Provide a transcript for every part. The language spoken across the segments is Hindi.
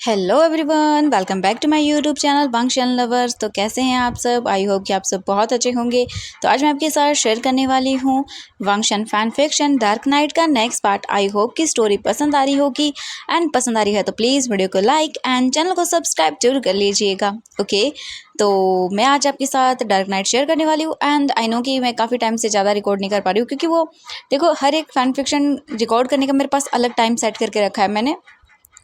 Hello everyone, welcome back to my YouTube channel वांगशन लवर्स। तो कैसे हैं आप सब? आई होप कि आप सब बहुत अच्छे होंगे। तो आज मैं आपके साथ शेयर करने वाली हूँ वांगशन फैन फिक्शन डार्क नाइट का नेक्स्ट पार्ट। आई होप कि स्टोरी पसंद आ रही होगी, एंड पसंद आ रही है तो प्लीज़ वीडियो को लाइक एंड चैनल को सब्सक्राइब जरूर कर लीजिएगा। ओके, तो मैं आज आपके साथ डार्क नाइट शेयर करने वाली हूँ। एंड आई नो कि मैं काफ़ी टाइम से ज़्यादा रिकॉर्ड नहीं कर पा रही हूँ, क्योंकि वो देखो, हर एक फैन फिक्शन रिकॉर्ड करने का मेरे पास अलग टाइम सेट करके रखा है मैंने।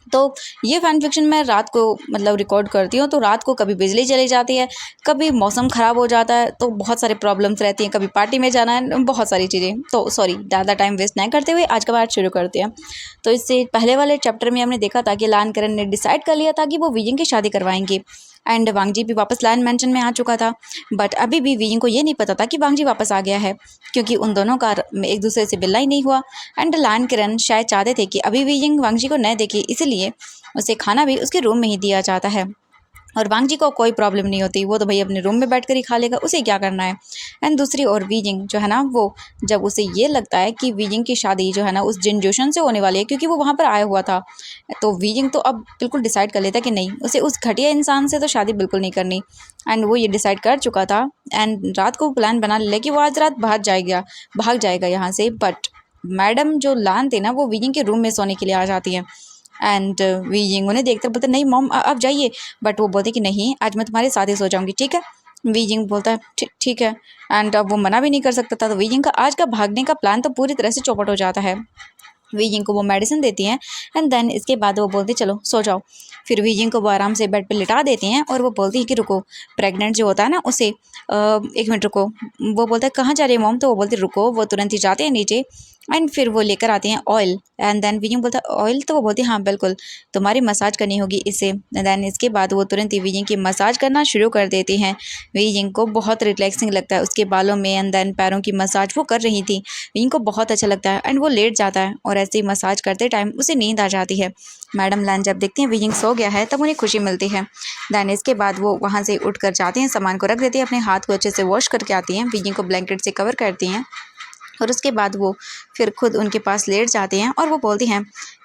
तो ये फैन फिक्शन मैं रात को मतलब रिकॉर्ड करती हूँ, तो रात को कभी बिजली चली जाती है, कभी मौसम ख़राब हो जाता है, तो बहुत सारे प्रॉब्लम्स रहती हैं, कभी पार्टी में जाना है, बहुत सारी चीज़ें। तो सॉरी, ज़्यादा टाइम वेस्ट नहीं करते हुए आज का पार्ट शुरू करते हैं। तो इससे पहले वाले चैप्टर में हमने देखा था कि लान करण ने डिसाइड कर लिया था कि वो विजन की शादी करवाएंगे, एंड वांगजी भी वापस लान मैंशन में आ चुका था। बट अभी भी विजन को ये नहीं पता था कि वांगजी वापस आ गया है, क्योंकि उन दोनों का एक दूसरे से बिल्ला ही नहीं हुआ। एंड लान किरण शायद चाहते थे कि अभी विजन वांगजी को न देखे, इसलिए उसे खाना भी उसके रूम में ही दिया जाता है। और वांगजी को कोई प्रॉब्लम नहीं होती, वो तो भाई अपने रूम में बैठकर ही खा लेगा, उसे क्या करना है। एंड दूसरी ओर वीजिंग जो है ना, वो जब उसे ये लगता है कि वीजिंग की शादी जो है ना उस जिन जोशन से होने वाली है, क्योंकि वो वहाँ पर आया हुआ था, तो वीजिंग तो अब बिल्कुल डिसाइड कर लेता है कि नहीं, उसे उस घटिया इंसान से तो शादी बिल्कुल नहीं करनी। एंड वो ये डिसाइड कर चुका था, एंड रात को प्लान बना लिया कि वो आज रात भाग जाएगा यहाँ से। बट मैडम जो लान थे ना, वो वीजिंग के रूम में सोने के लिए आ जाती है। एंड वीजिंग उन्हें देखकर बोलते नहीं मॉम, आप जाइए। बट वो बोलते कि नहीं, आज मैं तुम्हारे साथ ही सो जाऊंगी, ठीक है। वीजिंग बोलता है ठीक है। एंड अब वो मना भी नहीं कर सकता था, तो वीजिंग का आज का भागने का प्लान तो पूरी तरह से चौपट हो जाता है। वीजिंग को वो मेडिसिन देती हैं, एंड देन इसके बाद वो बोलती चलो सो जाओ। फिर वीजिंग को वो आराम से बेड पे लिटा देती हैं, और वो बोलती है कि रुको, प्रेग्नेंट जो होता है ना उसे एक मिनट रुको। वो बोलता है कहाँ जा रही है मॉम, तो वो बोलती रुको। वो तुरंत ही जाते हैं नीचे, एंड फिर वो लेकर आते हैं ऑयल। एंड देन वीजिंग बोलता है ऑयल, तो वो बोलती है हाँ बिल्कुल, तुम्हारी मसाज करनी होगी इससे। देन इसके बाद वो तुरंत ही वीजिंग की मसाज करना शुरू कर देती हैं। वीजिंग को बहुत रिलैक्सिंग लगता है उसके बालों में, एंड देन पैरों की मसाज वो कर रही थी। वीजिंग को बहुत अच्छा लगता है, एंड वो लेट जाता है, और ऐसे ही मसाज करते टाइम उसे नींद आ जाती है। मैडम लैन जब देखती हैं वीजिंग सो गया है, तब उन्हें खुशी मिलती है। देन इसके बाद वो वहाँ से उठकर जाती हैं, सामान को रख देती हैं, अपने हाथ को अच्छे से वॉश करके आती हैं, वीजिंग को ब्लैंकेट से कवर करती हैं, और उसके बाद वो फिर खुद उनके पास लेट जाते हैं, और वो बोलती हैं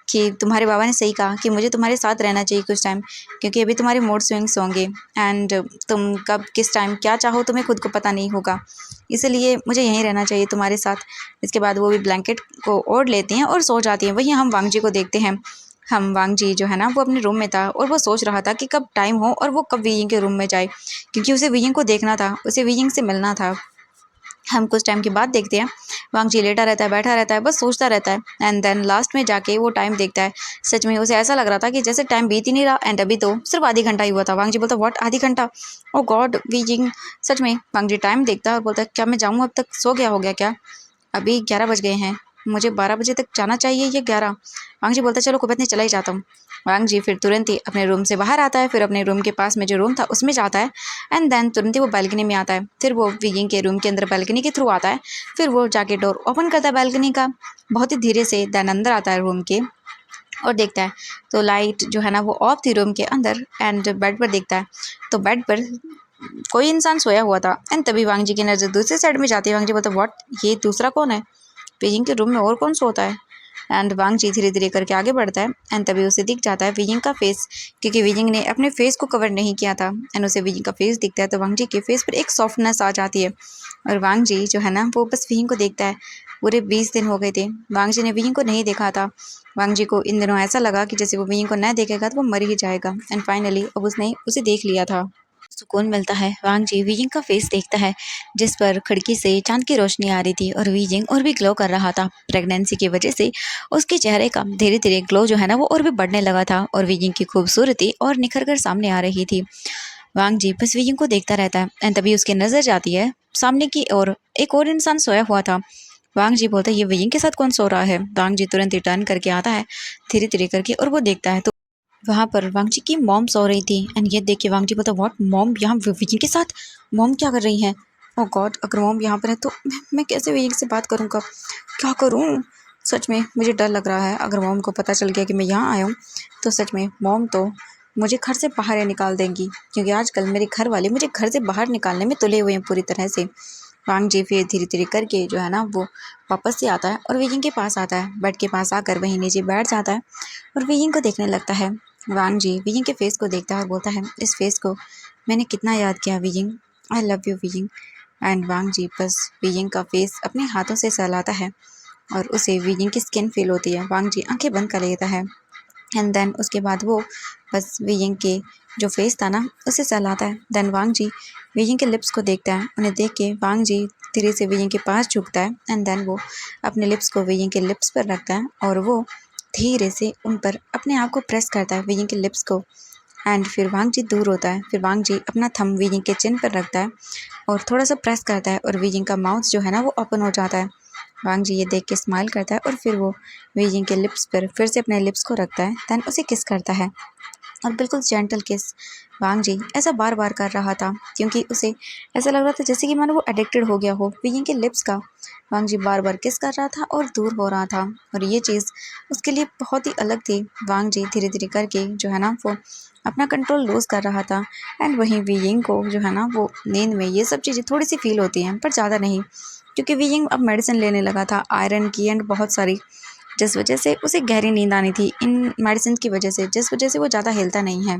कि तुम्हारे बाबा ने सही कहा कि मुझे तुम्हारे साथ रहना चाहिए कुछ टाइम, क्योंकि अभी तुम्हारे मूड स्विंग्स होंगे, एंड तुम कब किस टाइम क्या चाहो तुम्हें खुद को पता नहीं होगा, इसलिए मुझे यहीं रहना चाहिए तुम्हारे साथ। इसके बाद वो भी ब्लैंकेट को ओढ़ लेती हैं और सो जाती हैं। वहीं हम वांगजी को देखते हैं। हम वांगजी जो है ना, वो अपने रूम में था, और वो सोच रहा था कि कब टाइम हो और वो कब वीजिंग के रूम में जाए, क्योंकि उसे वीजिंग को देखना था, उसे वीजिंग से मिलना था। हम कुछ टाइम के बाद देखते हैं वांगजी लेटा रहता है, बैठा रहता है, बस सोचता रहता है, एंड देन लास्ट में जाके वो टाइम देखता है। सच में उसे ऐसा लग रहा था कि जैसे टाइम बीत ही नहीं रहा, एंड अभी तो सिर्फ आधी घंटा ही हुआ था। वांगजी बोलता व्हाट, आधी घंटा? ओ गॉड वीजिंग। सच में वांगजी टाइम देखता है और बोलता है क्या मैं जाऊँ, अब तक सो गया हो गया क्या? अभी 11 बज गए हैं, मुझे 12 बजे तक जाना चाहिए, ये 11। वांगजी बोलता है चलो कोई बात नहीं, चला ही जाता हूँ। वांगजी फिर तुरंत ही अपने रूम से बाहर आता है, फिर अपने रूम के पास में जो रूम था उसमें जाता है, एंड देन तुरंत ही वो बालकनी में आता है। फिर वो वीजिंग के रूम के अंदर बालकनी के थ्रू आता है। फिर वो जाके डोर ओपन करता है बालकनी का, बहुत ही धीरे से। देन अंदर आता है रूम के, और देखता है तो लाइट जो है ना वो ऑफ थी रूम के अंदर, एंड बेड पर देखता है तो बेड पर कोई इंसान सोया हुआ था। एंड तभी वांगजी की नज़र दूसरी साइड में जाती है। वांगजी बोलता व्हाट, ये दूसरा कौन है? वीजिंग के रूम में और कौन सोता है? एंड वांगजी धीरे धीरे करके आगे बढ़ता है, एंड तभी उसे दिख जाता है वीजिंग का फेस, क्योंकि वीजिंग ने अपने फेस को कवर नहीं किया था, एंड उसे वीजिंग का फेस दिखता है। तो वांगजी के फेस पर एक सॉफ्टनेस आ जाती है, और वांगजी जो है ना वो बस वीजिंग को देखता है। पूरे 20 दिन हो गए थे वांगजी ने वीजिंग को नहीं देखा था। वांगजी को इन दिनों ऐसा लगा कि जैसे वो वीजिंग को न देखेगा तो वो मर ही जाएगा, एंड फाइनली अब उसने उसे देख लिया था। सुकून मिलता है। वांगजी वीजिंग का फेस देखता है, जिस पर खिड़की से चांद की रोशनी आ रही थी, और वीजिंग और भी ग्लो कर रहा था। प्रेगनेंसी की वजह से उसके चेहरे का धीरे धीरे ग्लो जो है ना वो और भी बढ़ने लगा था, और वीजिंग की खूबसूरती और निखर कर सामने आ रही थी। वांगजी बस वीजिंग को देखता रहता है, एंड तभी उसकी नजर जाती है सामने की ओर। एक और इंसान सोया हुआ था। वांगजी बोलता है ये वीजिंग के साथ कौन सो रहा है? वांगजी तुरंत ही टर्न करके आता है धीरे धीरे करके, और वो देखता है तो वहाँ पर वांगजी की मॉम सो रही थी। एंड ये देख के वांगजी बोलता व्हाट, मॉम यहाँ विजिंग के साथ? मॉम क्या कर रही हैं? ओह गॉड, अगर मॉम यहाँ पर है तो मैं कैसे विजिंग से बात करूँगा, क्या करूँ? सच में मुझे डर लग रहा है, अगर मॉम को पता चल गया कि मैं यहाँ आया हूँ तो सच में मॉम तो मुझे घर से बाहर ही निकाल देंगी, क्योंकि आजकल मेरे घर वाले मुझे घर से बाहर निकालने में तुले हुए हैं पूरी तरह से। वांगजी फिर धीरे धीरे करके जो है ना वो वापस से आता है, और विजिंग के पास आता है। बेड के पास आकर वहीं नीचे बैठ जाता है, और विजिंग को देखने लगता है। वांग जी वियिंग के फेस को देखता है और बोलता है, इस फेस को मैंने कितना याद किया वियिंग, आई लव यू वियिंग। एंड वांग जी बस वियिंग का फेस अपने हाथों से सहलाता है और उसे वियिंग की स्किन फील होती है। वांग जी आंखें बंद कर लेता है एंड देन उसके बाद वो बस वियिंग के जो फेस था ना उसे सहलाता है। देन वांग जी वियिंग के लिप्स को देखता है, उन्हें देख के वांग जी धीरे से वियिंग के पास झुकता है एंड देन वो अपने लिप्स को वियिंग के लिप्स पर रखता है और वो धीरे से उन पर अपने आप को प्रेस करता है वियिंग के लिप्स को। एंड फिर वांग जी दूर होता है। फिर वांग जी अपना थंब वियिंग के चिन पर रखता है और थोड़ा सा प्रेस करता है और वियिंग का माउथ जो है ना वो ओपन हो जाता है। वांग जी ये देख के स्माइल करता है और फिर वो वियिंग के लिप्स पर फिर से अपने लिप्स को रखता है, देन उसे किस करता है और बिल्कुल जेंटल किस। वांग जी ऐसा बार बार कर रहा था क्योंकि उसे ऐसा लग रहा था जैसे कि मानो वो एडिक्टेड हो गया हो वियिंग के लिप्स का। वांग जी बार बार किस कर रहा था और दूर हो रहा था और ये चीज़ उसके लिए बहुत ही अलग थी। वांग जी धीरे धीरे करके जो है ना वो अपना कंट्रोल लूज़ कर रहा था एंड वहीं वियिंग को जो है ना वो नींद में ये सब चीज़ें थोड़ी सी फील होती हैं पर ज़्यादा नहीं, क्योंकि वियिंग अब मेडिसिन लेने लगा था आयरन की एंड बहुत सारी, जिस वजह से उसे गहरी नींद आनी थी इन मेडिसिन की वजह से, जिस वजह से वो ज़्यादा हिलता नहीं है।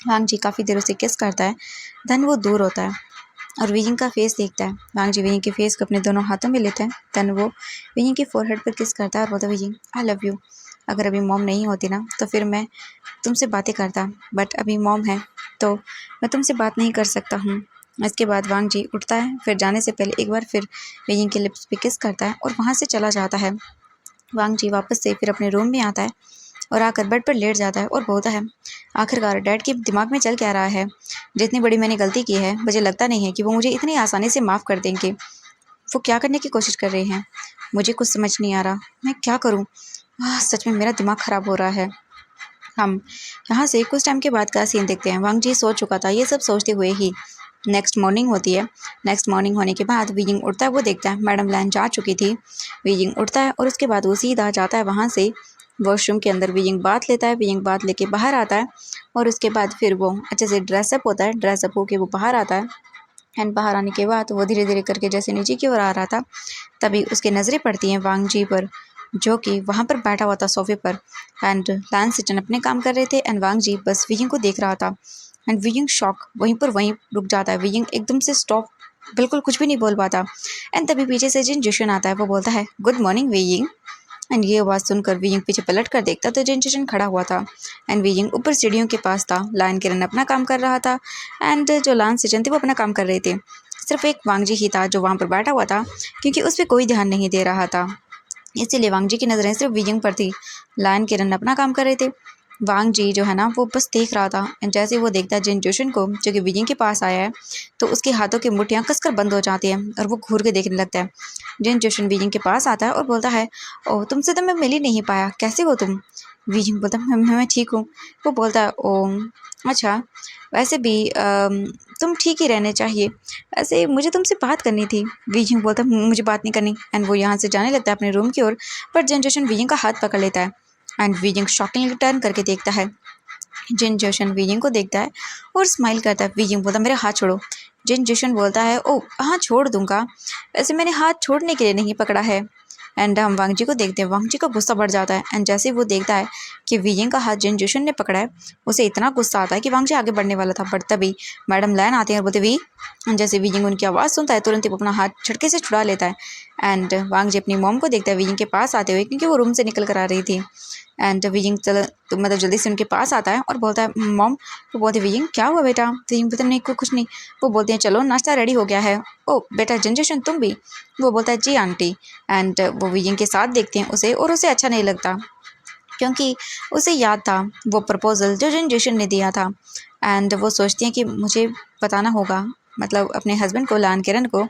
वांग जी काफ़ी देर उसे किस करता है, देन वो दूर होता है और वियिंग का फेस देखता है। वांग जी वियिंग के फेस को अपने दोनों हाथों में लेता है, देन वो वियिंग के फोरहेड पर किस करता है और बोलता है, वियिंग आई लव यू, अगर अभी मॉम नहीं होती ना तो फिर मैं तुमसे बातें करता, बट अभी मॉम है तो मैं तुमसे बात नहीं कर सकता हूँ। इसके बाद वांग जी उठता है, फिर जाने से पहले एक बार फिर वियिंग के लिप्स पे किस करता है और वहाँ से चला जाता है। वांग जी वापस से फिर अपने रूम में आता है और आकर बेड पर लेट जाता है और बोलता है, आखिरकार डैड के दिमाग में चल क्या रहा है, जितनी बड़ी मैंने गलती की है मुझे लगता नहीं है कि वो मुझे इतनी आसानी से माफ़ कर देंगे। वो क्या करने की कोशिश कर रहे हैं, मुझे कुछ समझ नहीं आ रहा, मैं क्या करूँ। सच में मेरा दिमाग ख़राब हो रहा है। हम यहाँ से कुछ टाइम के बाद का सीन देखते हैं। वांग जी सो चुका था ये सब सोचते हुए ही नेक्स्ट मॉर्निंग होती है। नेक्स्ट मॉर्निंग होने के बाद वियिंग उठता है, वो देखता है मैडम लैन जा चुकी थी। वियिंग उठता है और उसके बाद वो सीधा जाता है वहाँ से वॉशरूम के अंदर। वियिंग बाथ लेता है, वियिंग बाथ लेके बाहर आता है और उसके बाद फिर वो अच्छे से ड्रेसअप होता है, ड्रेसअप होके वो बाहर आता है एंड बाहर आने के बाद वो धीरे धीरे करके जैसे नीचे की ओर आ रहा था तभी उसकी नज़रें पड़ती हैं वांग जी पर, जो कि वहाँ पर बैठा हुआ था सोफे पर एंड लैन सिटन अपने काम कर रहे थे एंड वांग जी बस वियिंग को देख रहा था एंड वियिंग शॉक वहीं पर वहीं रुक जाता है। वियिंग एकदम से स्टॉप, बिल्कुल कुछ भी नहीं बोल पाता एंड तभी पीछे से जिन जोशन आता है वो बोलता है, गुड मॉर्निंग वियिंग। एंड ये आवाज़ सुनकर वियिंग पीछे पलट कर देखता तो जिन जोशन खड़ा हुआ था एंड वियिंग ऊपर सीढ़ियों के पास था। लायन किरण अपना काम कर रहा था एंड जो लान सिचन थे वो अपना काम कर रहे थे। सिर्फ एक वांग जी ही था जो वहाँ पर बैठा हुआ था क्योंकि उस पर कोई ध्यान नहीं दे रहा था, इसीलिए वांग जी की नज़रें सिर्फ वियिंग पर थी। लायन किरण अपना काम कर रहे थे। वांग जी जो है ना वो बस देख रहा था एंड जैसे वो देखता है जिन जोशन को जो कि वियिंग के पास आया है तो उसके हाथों की मुठ्ठियाँ कसकर बंद हो जाती हैं और वो घूर के देखने लगता है। जिन जोशन वियिंग के पास आता है और बोलता है, ओह तुमसे तो मैं मिल ही नहीं पाया, कैसे हो तुम। वियिंग बोलता है, मैं ठीक हूँ। वो बोलता है, ओह अच्छा, वैसे भी तुम ठीक ही रहने चाहिए, ऐसे मुझे तुमसे बात करनी थी। वियिंग बोलता है, मुझे बात नहीं करनी एंड वो यहाँ से जाने लगता है अपने रूम की ओर, पर जिन जोशन वियिंग का हाथ पकड़ लेता है एंड वियिंग शॉकिंगली टर्न करके देखता है। जिन जोशन वियिंग को देखता है और स्माइल करता है। वियिंग बोलता है, मेरा हाथ छोड़ो। जिन जोशन बोलता है, ओह हाँ छोड़ दूंगा, वैसे मैंने हाथ छोड़ने के लिए नहीं पकड़ा है। एंड हम वांग जी को देखते हैं, वांग जी का गुस्सा बढ़ जाता है एंड जैसे वो देखता है कि वियिंग का हाथ जिन जोशन ने पकड़ा है उसे इतना गुस्सा आता है कि वांग जी आगे बढ़ने वाला था, बट तभी मैडम लैन आते हैं और बोलते वी। जैसे वियिंग उनकी आवाज़ सुनता है तुरंत ही वो अपना हाथ झटके से छुड़ा लेता है एंड वांग जी अपनी मॉम को देखता है वियिंग के पास आते हुए, क्योंकि वो रूम से निकल कर आ रही थी। एंड वियिंग तो मतलब जल्दी से उनके पास आता है और बोलता है, मॉम। वो बोलते हैं, वियिंग क्या हुआ बेटा। वियिंग बोलते नहीं कुछ नहीं। वो बोलते हैं, चलो नाश्ता रेडी हो गया है। ओ बेटा जिन जोशन तुम भी। वो बोलता है, जी आंटी। एंड वो वियिंग के साथ देखते हैं उसे और उसे अच्छा नहीं लगता क्योंकि उसे याद था वो प्रपोज़ल जो जिन जोशन ने दिया था एंड वो सोचती हैं कि मुझे बताना होगा, मतलब अपने हस्बैंड को लान किरण को,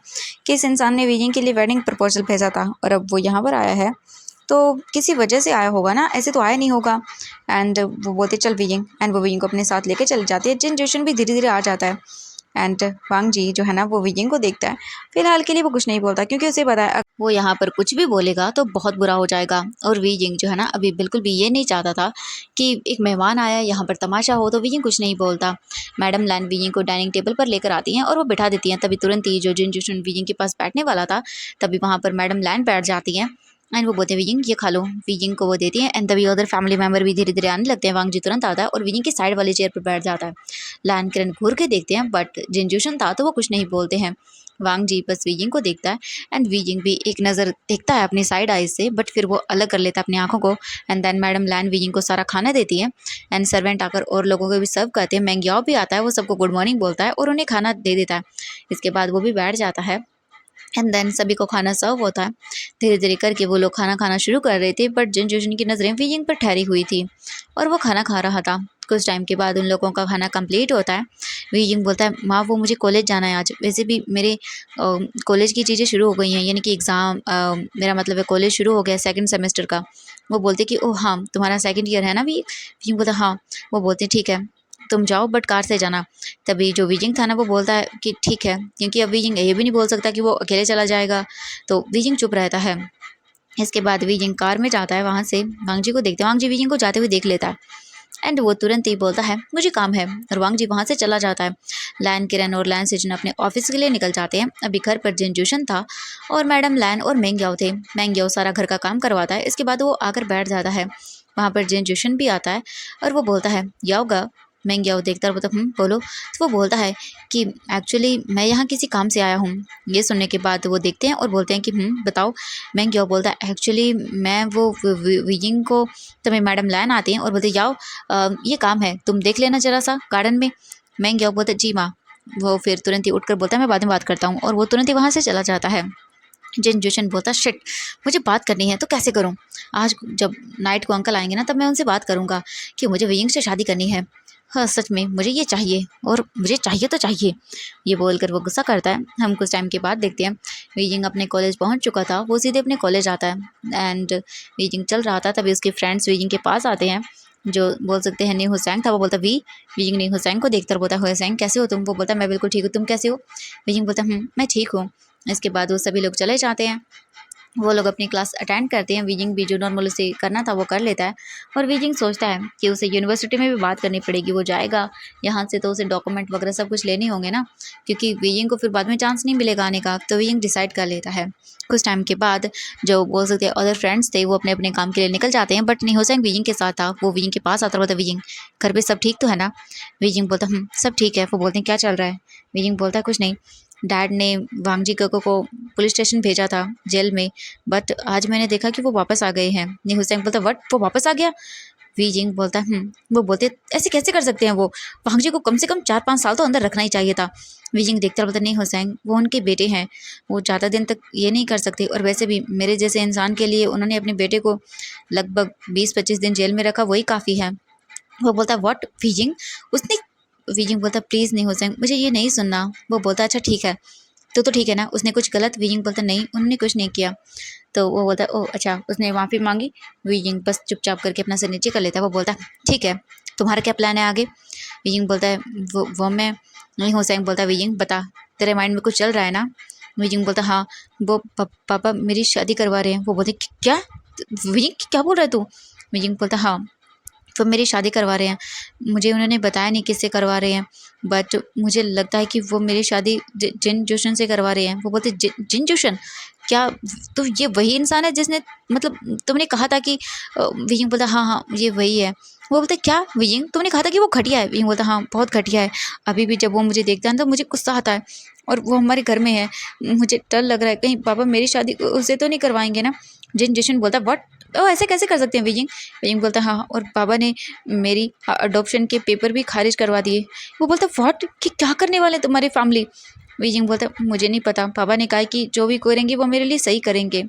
कि इस इंसान ने वियिंग के लिए वेडिंग प्रपोजल भेजा था और अब वो यहाँ पर आया है तो किसी वजह से आया होगा ना, ऐसे तो आया नहीं होगा। एंड वो बोलते चल वियिंग, एंड वो वियिंग को अपने साथ लेके चल जाती है। जिन जोशन भी धीरे धीरे आ जाता है एंड वांग जी जो है ना वो वियिंग को देखता है। फिलहाल के लिए वो कुछ नहीं बोलता क्योंकि उसे पता है वो यहाँ पर कुछ भी बोलेगा तो बहुत बुरा हो जाएगा। और वियिंग जो है ना अभी बिल्कुल भी ये नहीं चाहता था कि एक मेहमान आया यहाँ पर तमाशा हो, तो वियिंग कुछ नहीं बोलता। मैडम लैन वियिंग को डाइनिंग टेबल पर लेकर आती हैं और वो बिठा देती हैं। तभी तुरंत ही जो जिन जोशन वियिंग के पास बैठने वाला था तभी वहाँ पर मैडम लैन बैठ जाती हैं एंड वो बोलते हैं वीजिंग ये खा लो, वीजिंग को वो देती है एंड तभी अदर फैमिली मेंबर भी धीरे धीरे आने लगते हैं। वांग जी तुरंत आता है और वीजिंग की साइड वाली चेयर पर बैठ जाता है। लैन किरण घूर के देखते हैं बट जिनजूशन था तो वो कुछ नहीं बोलते हैं। वांग जी बस वीजिंग को देखता है एंड वीजिंग भी एक नज़र देखता है अपनी साइड आइज से, बट फिर वो अलग कर लेता है अपनी आंखों को। एंड देन मैडम लैन वीजिंग को सारा खाना देती है एंड सर्वेंट आकर और लोगों को भी सर्व करते हैं। मैंग्याओ भी आता है, वो सबको गुड मॉर्निंग बोलता है और उन्हें खाना दे देता है। इसके बाद वो भी बैठ जाता है एंड देन सभी को खाना सर्व होता है। धीरे धीरे करके वो लोग खाना खाना शुरू कर रहे थे बट जिनजूशन की नज़रें वीजिंग पर ठहरी हुई थी और वो खाना खा रहा था। कुछ टाइम के बाद उन लोगों का खाना कंप्लीट होता है। वीजिंग बोलता है माँ वो मुझे कॉलेज जाना है आज, वैसे भी मेरे कॉलेज की चीज़ें शुरू हो गई हैं, यानी कि एग्ज़ाम, मेरा मतलब है कॉलेज शुरू हो गया सेकंड सेमेस्टर का। वो बोलते कि ओह हाँ तुम्हारा सेकंड ईयर है ना भी। वीजिंग बोलता हाँ। वो बोलते ठीक है तुम जाओ बट कार से जाना। तभी जो वीजिंग था ना वो बोलता है कि ठीक है, क्योंकि अब वीजिंग ये भी नहीं बोल सकता कि वो अकेले चला जाएगा, तो वीजिंग चुप रहता है। इसके बाद वीजिंग कार में जाता है, वहाँ से वांग जी को देखते हैं। वांग जी वीजिंग को जाते हुए देख लेता है एंड वो तुरंत ही बोलता है मुझे काम है और वांग जी वहाँ से चला जाता है। लैन किरण और लैन सिजन अपने ऑफिस के लिए निकल जाते हैं। अभी घर पर जिनजूशन था और मैडम लैन और मेंग्याओ थे। मेंग्याओ सारा घर का काम करवाता है। इसके बाद वो आकर बैठ जाता है। वहाँ पर जिनजूशन भी आता है और वो बोलता है याओगा। मेंग्याओ देखता है बोलता बोलो। तो वो बोलता है कि एक्चुअली मैं यहाँ किसी काम से आया हूँ। ये सुनने के बाद वो देखते हैं और बोलते हैं कि बताओ। मेंग्याओ बोलता है एक्चुअली मैं वो वीजिंग को, तभी मैडम लैन आती हैं और बोलते जाओ ये काम है तुम देख लेना जरा सा गार्डन में। मेंग्याओ बोलता जी माँ। वो फिर तुरंत ही उठकर बोलता है मैं बाद में बात करता हूँ और वो तुरंत ही वहाँ से चला जाता है। जिनजूशन बोलता शिट मुझे बात करनी है तो कैसे करूँ, आज जब नाइट को अंकल आएंगे ना तब मैं उनसे बात करूँगा कि मुझे वीजिंग से शादी करनी है। हाँ सच में मुझे ये चाहिए और मुझे चाहिए तो चाहिए। ये बोलकर वो गुस्सा करता है। हम कुछ टाइम के बाद देखते हैं वीजिंग अपने कॉलेज पहुंच चुका था। वो सीधे अपने कॉलेज आता है एंड वीजिंग चल रहा था। तभी उसके फ्रेंड्स वीजिंग के पास आते हैं, जो बोल सकते हैं नी हुसैन था। वो बोलता वीजिंग नी हुसैन को देखकर बोलता हुसैन कैसे हो तुम। वो बोलता मैं बिल्कुल ठीक हूँ, तुम कैसे हो। वीजिंग बोलता मैं ठीक हूँ। इसके बाद वो सभी लोग चले जाते हैं। वो लोग अपनी क्लास अटेंड करते हैं। वीजिंग भी जो नॉर्मल उसे करना था वो कर लेता है और वीजिंग सोचता है कि उसे यूनिवर्सिटी में भी बात करनी पड़ेगी। वो जाएगा यहाँ से तो उसे डॉक्यूमेंट वगैरह सब कुछ लेने होंगे ना, क्योंकि वीजिंग को फिर बाद में चांस नहीं मिलेगा आने का। तो वीजिंग डिसाइड कर लेता है। कुछ टाइम के बाद जो बोल सकते हैं अदर फ्रेंड्स थे वो अपने अपने काम के लिए निकल जाते हैं, बट नहीं हुसैन वीजिंग के साथ था। वो वीजिंग के पास आता बोलता वीजिंग घर पे सब ठीक तो है ना। वीजिंग बोलता सब ठीक है। वो बोलते हैं क्या चल रहा है। वीजिंग बोलता है कुछ नहीं, डैड ने वांग जी को पुलिस स्टेशन भेजा था जेल में, बट आज मैंने देखा कि वो वापस आ गए हैं। नी हुसैन बोलता व्हाट वो वापस आ गया। वीजिंग बोलता वो बोलते ऐसे कैसे कर सकते हैं, वो वांग जी को कम से कम 4-5 साल तो अंदर रखना ही चाहिए था। वीजिंग देखता बोलता नहीं हुसैन वो उनके बेटे हैं, वो ज़्यादा दिन तक ये नहीं कर सकते, और वैसे भी मेरे जैसे इंसान के लिए उन्होंने अपने बेटे को लगभग 20-25 दिन जेल में रखा, वही काफ़ी है। वो बोलता व्हाट वीजिंग उसने। वीजिंग बोलता प्लीज़ नहीं हुसैन मुझे ये नहीं सुनना। वो बोलता अच्छा ठीक है तो ठीक है ना, उसने कुछ गलत। वीजिंग बोलता नहीं उन्होंने कुछ नहीं किया। तो वो बोलता ओह अच्छा उसने माफ़ी मांगी। वीजिंग बस चुपचाप करके अपना सिर नीचे कर लेता है। वो बोलता ठीक है तुम्हारा क्या प्लान है आगे। वीजिंग बोलता है वो मैं नहीं। हुसैन बोलता वीजिंग बता तेरे माइंड में कुछ चल रहा है ना। वीजिंग बोलता हाँ वो पापा मेरी शादी करवा रहे हैं। वो बोलते क्या। वीजिंग क्या बोल रहा है तू। वीजिंग बोलता हाँ वो मेरी शादी करवा रहे हैं, मुझे उन्होंने बताया नहीं किससे करवा रहे हैं, बट मुझे लगता है कि वो मेरी शादी जिनजूशन से करवा रहे हैं। वो बोलते जिनजूशन क्या, तो ये वही इंसान है जिसने मतलब तुमने कहा था कि विजिंग बोलता हाँ हाँ ये वही है। वो बोलते क्या विजिंग तुमने कहा था कि वो घटिया है। विजिंग बोलता हाँ बहुत घटिया है, अभी भी जब वो मुझे देखता है तो मुझे गुस्सा आता है, और वो हमारे घर में है, मुझे डर लग रहा है कहीं पापा मेरी शादी उससे तो नहीं करवाएंगे ना। जिनजूशन बोलता व्हाट ओ ऐसे कैसे कर सकते हैं विजिंग। विजिंग बोलता हाँ और पापा ने मेरी अडॉप्शन के पेपर भी खारिज करवा दिए। वो बोलता व्हाट कि क्या करने वाले तुम्हारी फैमिली। विजिंग बोलता मुझे नहीं पता, पापा ने कहा कि जो भी करेंगे वो मेरे लिए सही करेंगे,